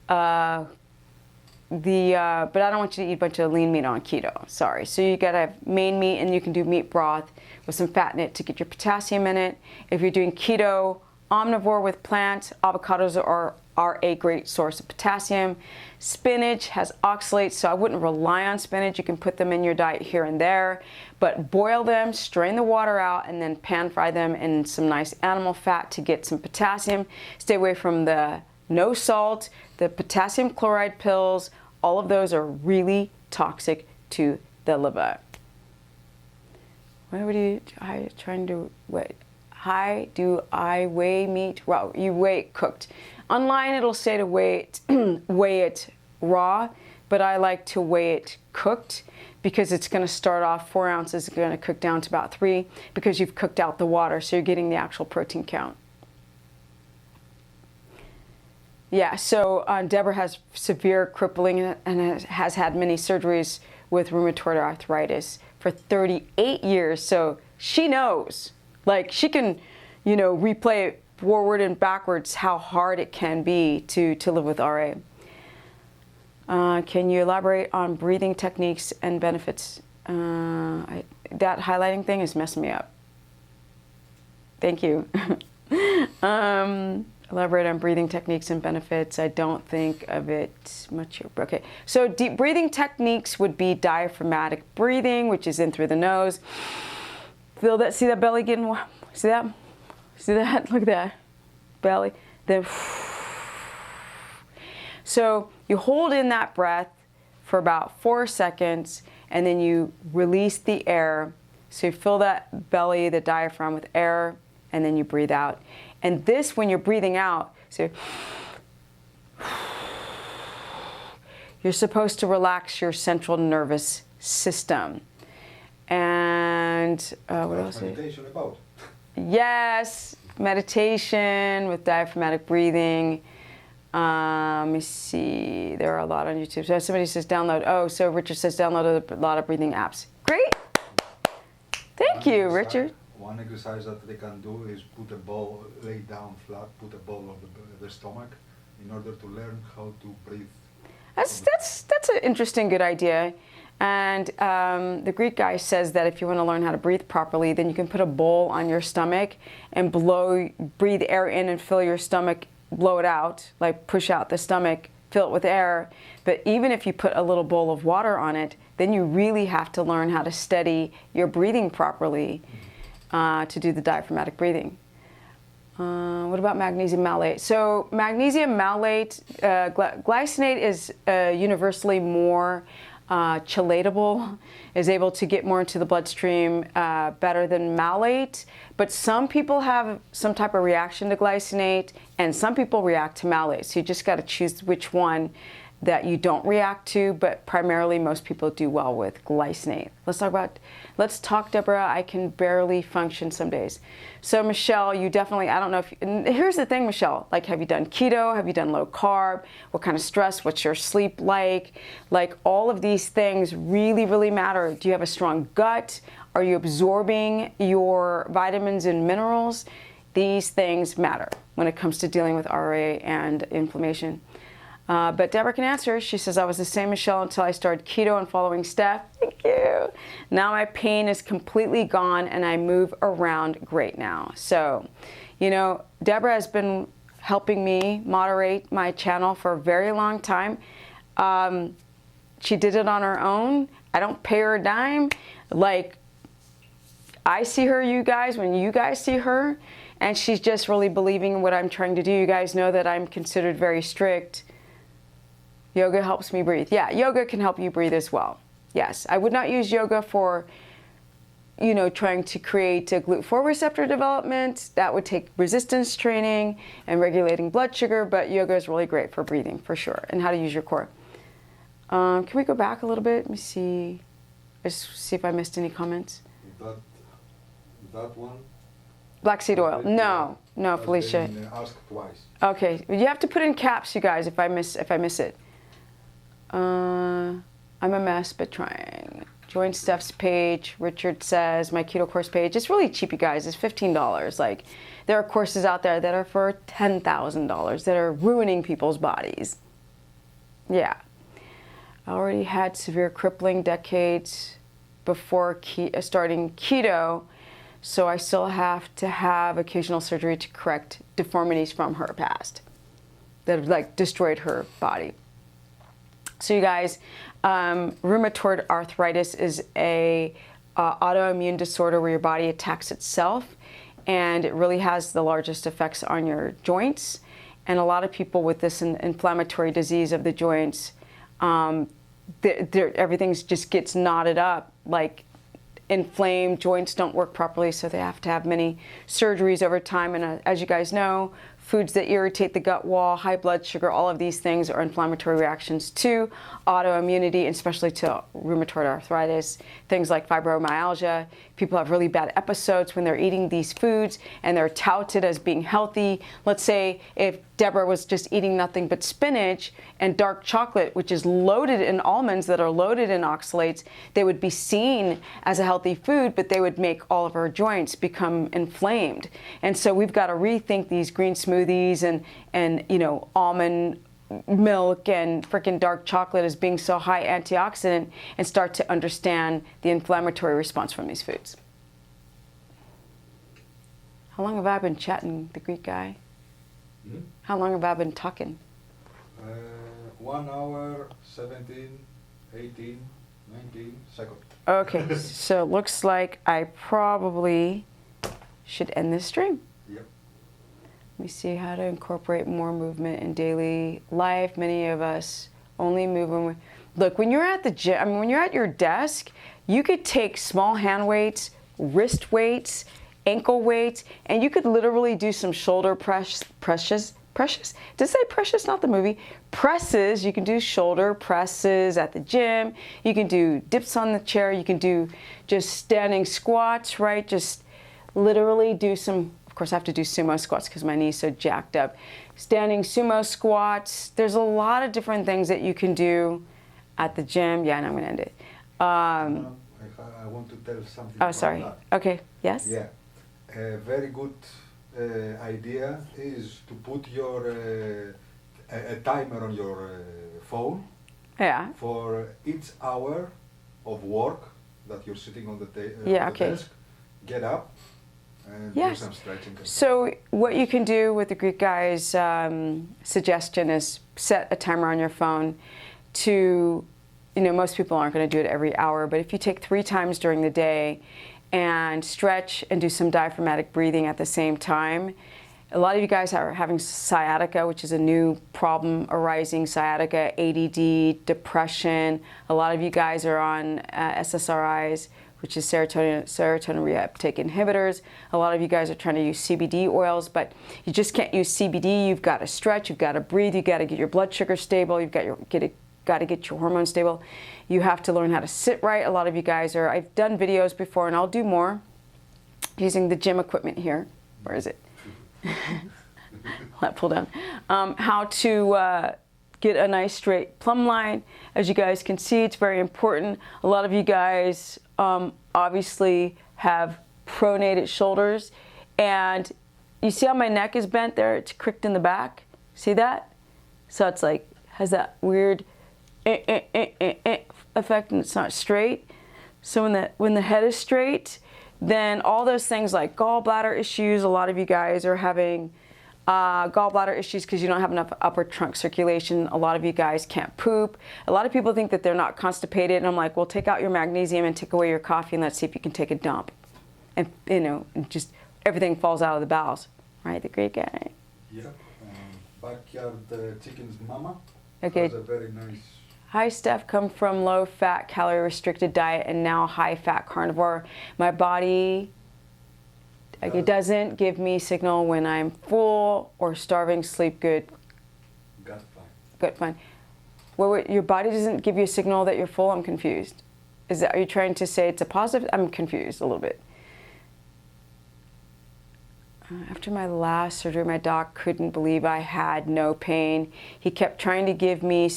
But I don't want you to eat a bunch of lean meat on keto. Sorry. So you gotta have main meat, and you can do meat broth with some fat in it to get your potassium in it. If you're doing keto, omnivore with plants, avocados are a great source of potassium. Spinach has oxalates, so I wouldn't rely on spinach. You can put them in your diet here and there, but boil them, strain the water out, and then pan fry them in some nice animal fat to get some potassium. Stay away from the no salt, the potassium chloride pills. All of those are really toxic to the liver. What are you trying to wait? How do I weigh meat? Well, you weigh it cooked. Online, it'll say to weigh it raw. but I like to weigh it cooked because it's going to start off 4 ounces, it's going to cook down to about 3 because you've cooked out the water, so you're getting the actual protein count. Yeah, so Deborah has severe crippling and has had many surgeries with rheumatoid arthritis for 38 years, so she knows. Like, she can, replay it forward and backwards how hard it can be to live with RA. Can you elaborate on breathing techniques and benefits? That highlighting thing is messing me up. Thank you. Elaborate on breathing techniques and benefits. I don't think of it much here. Okay, so deep breathing techniques would be diaphragmatic breathing, which is in through the nose. Feel that, see that belly getting warm? See that? See that? Look at that. Belly. Then, so you hold in that breath for about 4 seconds, and then you release the air. So you fill that belly, the diaphragm, with air, and then you breathe out. And this, when you're breathing out, so you're supposed to relax your central nervous system. And what else? Meditation about. Yes, meditation with diaphragmatic breathing. Let me see. There are a lot on YouTube. So somebody says download. Oh, so Richard says download a lot of breathing apps. Great. Thank you, Richard. One exercise that they can do is put a ball, lay down flat, put a ball on the stomach in order to learn how to breathe. That's an interesting, good idea. And the Greek guy says that if you want to learn how to breathe properly, then you can put a bowl on your stomach and breathe air in and fill your stomach, blow it out, like push out the stomach, fill it with air. But even if you put a little bowl of water on it, then you really have to learn how to steady your breathing properly to do the diaphragmatic breathing. What about magnesium malate? So magnesium malate, glycinate is universally more chelatable, is able to get more into the bloodstream better than malate. But some people have some type of reaction to glycinate, and some people react to malate. So you just got to choose which one that you don't react to, but primarily most people do well with glycinate. Let's talk, Deborah. I can barely function some days. So Michelle, you definitely, I don't know if, and here's the thing, Michelle, like, have you done keto? Have you done low carb? What kind of stress? What's your sleep like? Like, all of these things really, really matter. Do you have a strong gut? Are you absorbing your vitamins and minerals? These things matter when it comes to dealing with RA and inflammation. But Deborah can answer. She says, I was the same, Michelle, until I started keto and following Steph. Thank you. Now my pain is completely gone and I move around great now. So, Deborah has been helping me moderate my channel for a very long time. She did it on her own. I don't pay her a dime. Like, I see her, you guys, when you guys see her, and she's just really believing in what I'm trying to do. You guys know that I'm considered very strict. Yoga helps me breathe. Yeah, yoga can help you breathe as well. Yes, I would not use yoga for, trying to create a GLUT4 receptor development. That would take resistance training and regulating blood sugar, but yoga is really great for breathing, for sure, and how to use your core. Can we go back a little bit? Let me see. Just see if I missed any comments. That one? Black seed oil. No, Felicia. Asked twice. Okay, you have to put in caps, you guys, if I miss it. I'm a mess, but trying. Join Steph's page. Richard says, my keto course page. It's really cheap, you guys. It's $15. Like, there are courses out there that are for $10,000 that are ruining people's bodies. Yeah. I already had severe crippling decades before starting keto, so I still have to have occasional surgery to correct deformities from her past that have destroyed her body. So you guys, rheumatoid arthritis is a autoimmune disorder where your body attacks itself, and it really has the largest effects on your joints. And a lot of people with this inflammatory disease of the joints, everything just gets knotted up, like inflamed, joints don't work properly, so they have to have many surgeries over time. And as you guys know, foods that irritate the gut wall, high blood sugar, all of these things are inflammatory reactions to autoimmunity, especially to rheumatoid arthritis, things like fibromyalgia. People have really bad episodes when they're eating these foods and they're touted as being healthy. Let's say if Deborah was just eating nothing but spinach and dark chocolate, which is loaded in almonds that are loaded in oxalates, they would be seen as a healthy food, but they would make all of her joints become inflamed. And so we've got to rethink these green smoothies and you know, almond milk and freaking dark chocolate as being so high antioxidant and start to understand the inflammatory response from these foods. How long have I been chatting, the Greek guy? How long have I been talking? 1 hour, 17, 18, 19 seconds. Okay, so it looks like I probably should end this stream. Yep. Let me see how to incorporate more movement in daily life. Many of us only move when we... Look, when you're at the gym, I mean, when you're at your desk, you could take small hand weights, wrist weights, ankle weights, and you could literally do some shoulder presses. Did I say precious? Not the movie. Presses. You can do shoulder presses at the gym. You can do dips on the chair. You can do just standing squats, right? Just literally do some, of course I have to do sumo squats because my knee's so jacked up. Standing sumo squats. There's a lot of different things that you can do at the gym. Yeah, and I'm gonna end it. I want to tell something. Oh, sorry. That. Okay, yes? Yeah. A very good idea is to put your a timer on your phone. Yeah. For each hour of work that you're sitting on the, Yeah, on the okay. desk. Get up and Yes. do some stretching. So what you can do with the Greek guy's suggestion is set a timer on your phone to, you know, most people aren't going to do it every hour, but if you take 3 times during the day and stretch and do some diaphragmatic breathing at the same time. A lot of you guys are having sciatica, which is a new problem arising, sciatica, ADD, depression. A lot of you guys are on SSRIs, which is serotonin reuptake inhibitors. A lot of you guys are trying to use CBD oils, but you just can't use CBD. You've got to stretch, you've got to breathe, you've got to get your blood sugar stable, you've got to get your hormones stable. You have to learn how to sit right. A lot of you guys are, I've done videos before and I'll do more using the gym equipment here. Where is it? Let pull down. How to get a nice straight plumb line. As you guys can see, it's very important. A lot of you guys obviously have pronated shoulders, and you see how my neck is bent there? It's cricked in the back. See that? So it's like, has that weird effect, and it's not straight. So when the head is straight, then all those things like gallbladder issues, a lot of you guys are having gallbladder issues because you don't have enough upper trunk circulation. A lot of you guys can't poop. A lot of people think that they're not constipated, and I'm like, well, take out your magnesium and take away your coffee and let's see if you can take a dump. And, you know, just everything falls out of the bowels. Right, the great guy. Yeah. Backyard chicken's mama. Okay. Has a very nice. Hi, Steph. Come from low-fat, calorie-restricted diet and now high-fat carnivore. My body, it doesn't give me signal when I'm full or starving. Sleep good. Gut fine. Gut fine. Your body doesn't give you a signal that you're full? I'm confused. Are you trying to say it's a positive? I'm confused a little bit. After my last surgery, my doc couldn't believe I had no pain. He kept trying to give me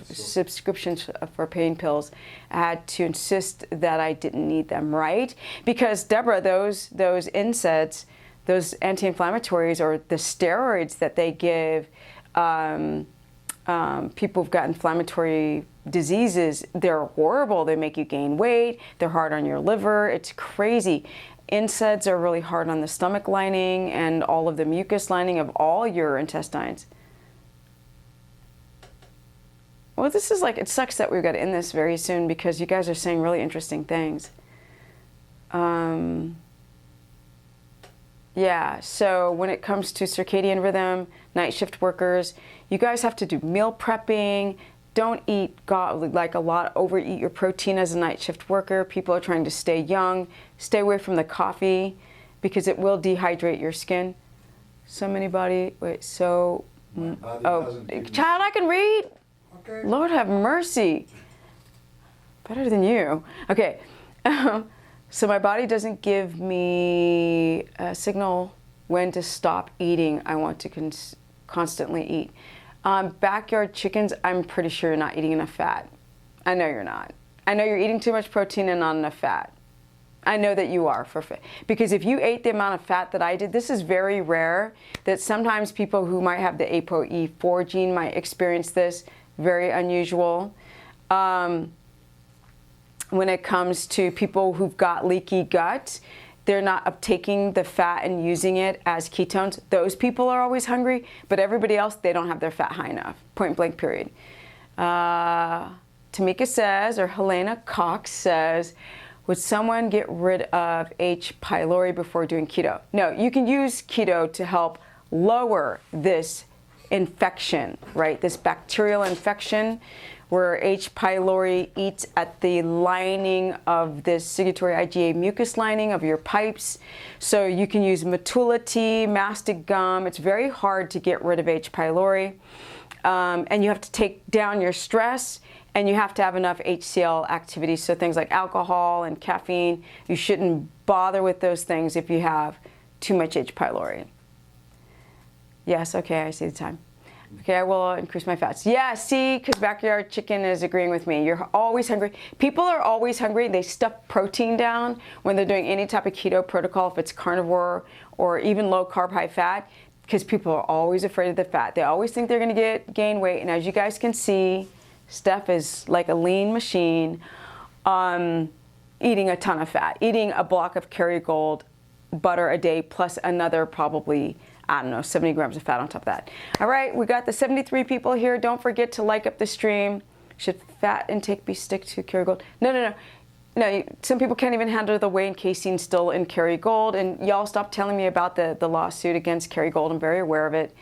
subscriptions for pain pills. I had to insist that I didn't need them, right? Because Deborah, those NSAIDs, those anti-inflammatories, or the steroids that they give people who've got inflammatory diseases, they're horrible. They make you gain weight. They're hard on your liver. It's crazy. NSAIDs are really hard on the stomach lining and all of the mucus lining of all your intestines. Well, this is like, it sucks that we've got to end this very soon because you guys are saying really interesting things. Yeah, so when it comes to circadian rhythm, night shift workers, you guys have to do meal prepping. Don't eat, overeat your protein as a night shift worker. People are trying to stay young. Stay away from the coffee because it will dehydrate your skin. So many body, wait, so, Body oh, doesn't give me- child, I can read. Okay. Lord have mercy. Better than you. Okay. So my body doesn't give me a signal when to stop eating. I want to constantly eat. Backyard chickens, I'm pretty sure you're not eating enough fat. I know you're not. I know you're eating too much protein and not enough fat. I know that you are for fat. Because if you ate the amount of fat that I did, this is very rare, that sometimes people who might have the ApoE4 gene might experience this. Very unusual. When it comes to people who've got leaky gut, they're not uptaking the fat and using it as ketones. Those people are always hungry, but everybody else, they don't have their fat high enough. Point blank, period. Tamika says, or Helena Cox says, would someone get rid of H. pylori before doing keto? No, you can use keto to help lower this infection, right? This bacterial infection where H. pylori eats at the lining of this cingulatory IgA mucus lining of your pipes. So you can use Matula tea, mastic gum. It's very hard to get rid of H. pylori. And you have to take down your stress, and you have to have enough HCl activity. So things like alcohol and caffeine, you shouldn't bother with those things if you have too much H. pylori. Yes, okay, I see the time. Okay, I will increase my fats. Yeah, see, because backyard chicken is agreeing with me. You're always hungry. People are always hungry. They stuff protein down when they're doing any type of keto protocol, if it's carnivore or even low carb, high fat, because people are always afraid of the fat. They always think they're going to gain weight. And as you guys can see, Steph is like a lean machine, eating a ton of fat, eating a block of Kerrygold butter a day plus another probably, I don't know, 70 grams of fat on top of that. All right, we got the 73 people here. Don't forget to like up the stream. Should fat intake be stick to Kerrygold? No. Some people can't even handle the whey and casein still in Kerrygold. And y'all stop telling me about the lawsuit against Kerrygold. I'm very aware of it.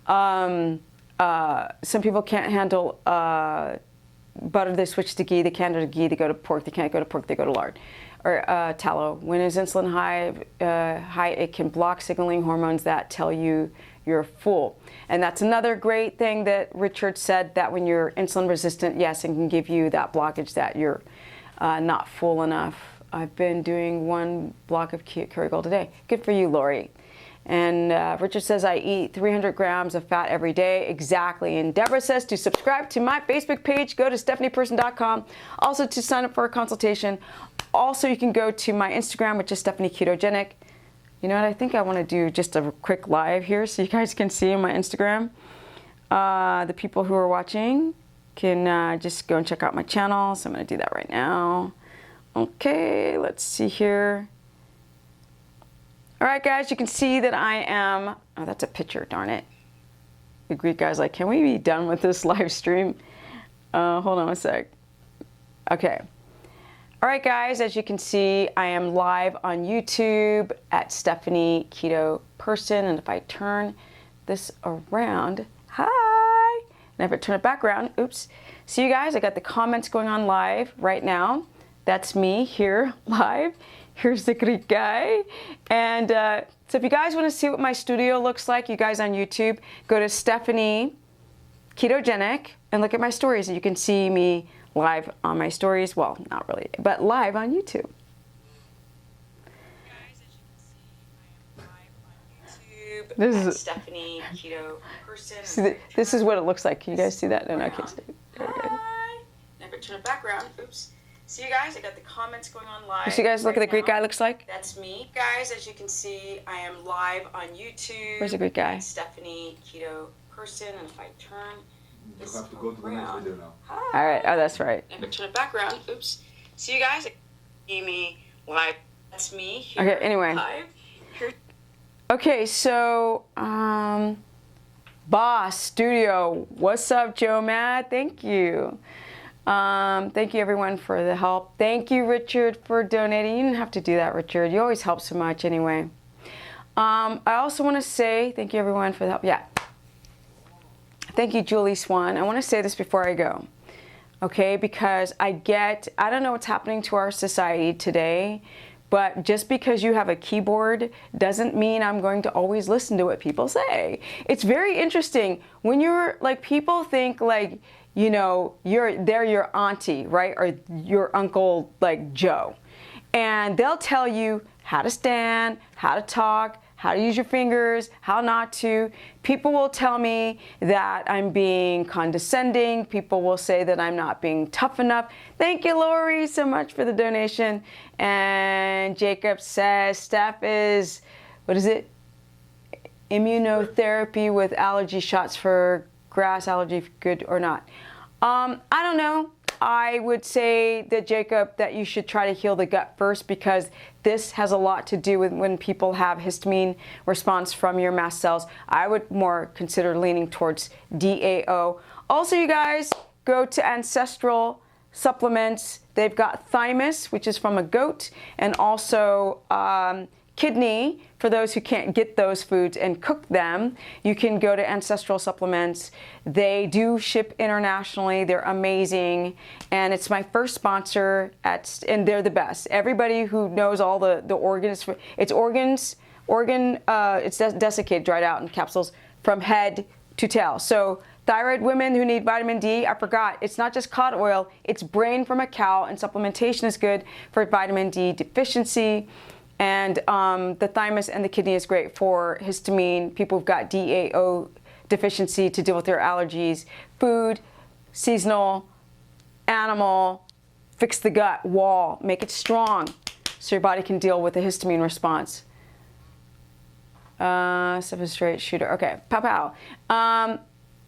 Some people can't handle butter, they switch to ghee. They can't handle ghee, they go to pork. They can't go to pork, they go to lard or tallow. When is insulin high, it can block signaling hormones that tell you you're full. And that's another great thing that Richard said, that when you're insulin resistant, yes, it can give you that blockage that you're not full enough. I've been doing 1 block of Kerrygold a day. Good for you, Lori. And Richard says, I eat 300 grams of fat every day. Exactly. And Deborah says to subscribe to my Facebook page, go to stephanieperson.com. Also to sign up for a consultation. Also, you can go to my Instagram, which is Stephanie Ketogenic. You know what? I think I want to do just a quick live here so you guys can see my Instagram. The people who are watching can just go and check out my channel. So I'm going to do that right now. Okay, let's see here. All right, guys, you can see that I am, oh, that's a picture, darn it. The Greek guy's like, can we be done with this live stream? Hold on a sec. Okay. All right, guys, as you can see, I am live on YouTube at Stephanie Keto Person. And if I turn this around, hi. And if I turn it back around, oops. See you guys, I got the comments going on live right now. That's me here live. Here's the Greek guy. And so if you guys want to see what my studio looks like, you guys on YouTube, go to Stephanie Ketogenic and look at my stories. And you can see me live on my stories. Well, not really, but live on YouTube. Guys, as you can see, I am live on YouTube. This is Stephanie Keto Person. See, this is what it looks like. Can you guys see that? No, I can't see it. Hi. Never turn it back around. Oops. See you guys, I got the comments going on live. So you guys look at the Greek guy looks like? That's me. Guys, as you can see, I am live on YouTube. Where's the Greek guy? Stephanie Keto Person. And if I turn this have to go to the next video now. Hi. All right. Oh, that's right. Never turn it back around. Oops. See you guys. See me live. That's me. Here, okay, anyway. Live. Here. Okay, so, Boss Studio. What's up, Joe Matt? Thank you. Thank you everyone for the help. Thank you, Richard, for donating. You didn't have to do that, Richard. You always help so much anyway. I also want to say thank you everyone for the help. Yeah. Thank you, Julie Swan. I want to say this before I go. Okay, because I don't know what's happening to our society today, But just because you have a keyboard doesn't mean I'm going to always listen to what people say. It's very interesting when you're like, people think like, you know, they're your auntie, right? Or your uncle, like Joe. And they'll tell you how to stand, how to talk, how to use your fingers, how not to. People will tell me that I'm being condescending. People will say that I'm not being tough enough. Thank you, Lori, so much for the donation. And Jacob says Steph is, what is it? Immunotherapy with allergy shots for grass allergy, good or not? I don't know. I would say that, Jacob, that you should try to heal the gut first, because this has a lot to do with when people have histamine response from your mast cells. I would more consider leaning towards DAO. Also, you guys, go to Ancestral Supplements. They've got thymus, which is from a goat, and also kidney, for those who can't get those foods and cook them. You can go to Ancestral Supplements. They do ship internationally. They're amazing, and it's my first sponsor and they're the best. Everybody who knows all the organs, it's desiccated, dried out in capsules from head to tail. So thyroid women who need vitamin D, I forgot, it's not just cod oil, it's brain from a cow, and supplementation is good for vitamin D deficiency. And the thymus and the kidney is great for histamine, people who've got DAO deficiency to deal with their allergies. Food, seasonal, animal, fix the gut wall, make it strong so your body can deal with the histamine response. 7 straight shooter. Okay, pow pow.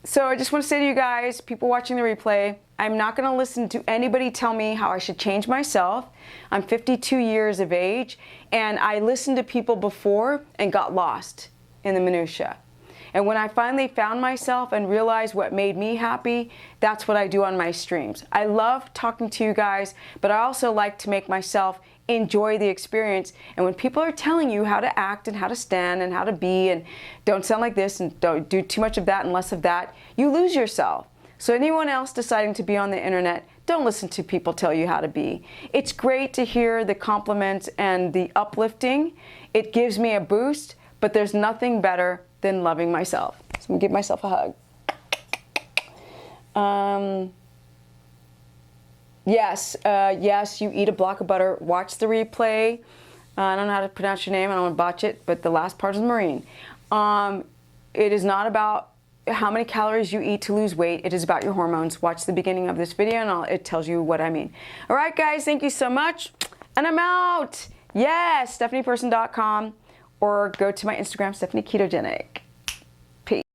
So I just want to say to you guys, people watching the replay, I'm not going to listen to anybody tell me how I should change myself. I'm 52 years of age, and I listened to people before and got lost in the minutia. And when I finally found myself and realized what made me happy, that's what I do on my streams. I love talking to you guys, but I also like to make myself enjoy the experience. And when people are telling you how to act and how to stand and how to be, and don't sound like this and don't do too much of that and less of that, you lose yourself. So anyone else deciding to be on the internet, don't listen to people tell you how to be. It's great to hear the compliments and the uplifting. It gives me a boost, but there's nothing better than loving myself. So I'm gonna give myself a hug. Yes, you eat a block of butter. Watch the replay. I don't know how to pronounce your name. I don't want to botch it, but the last part is Marine. It is not about how many calories you eat to lose weight. It is about your hormones. Watch the beginning of this video and it tells you what I mean. All right, guys, thank you so much. And I'm out. Yes, StephaniePerson.com, or go to my Instagram, Stephanie Ketogenic.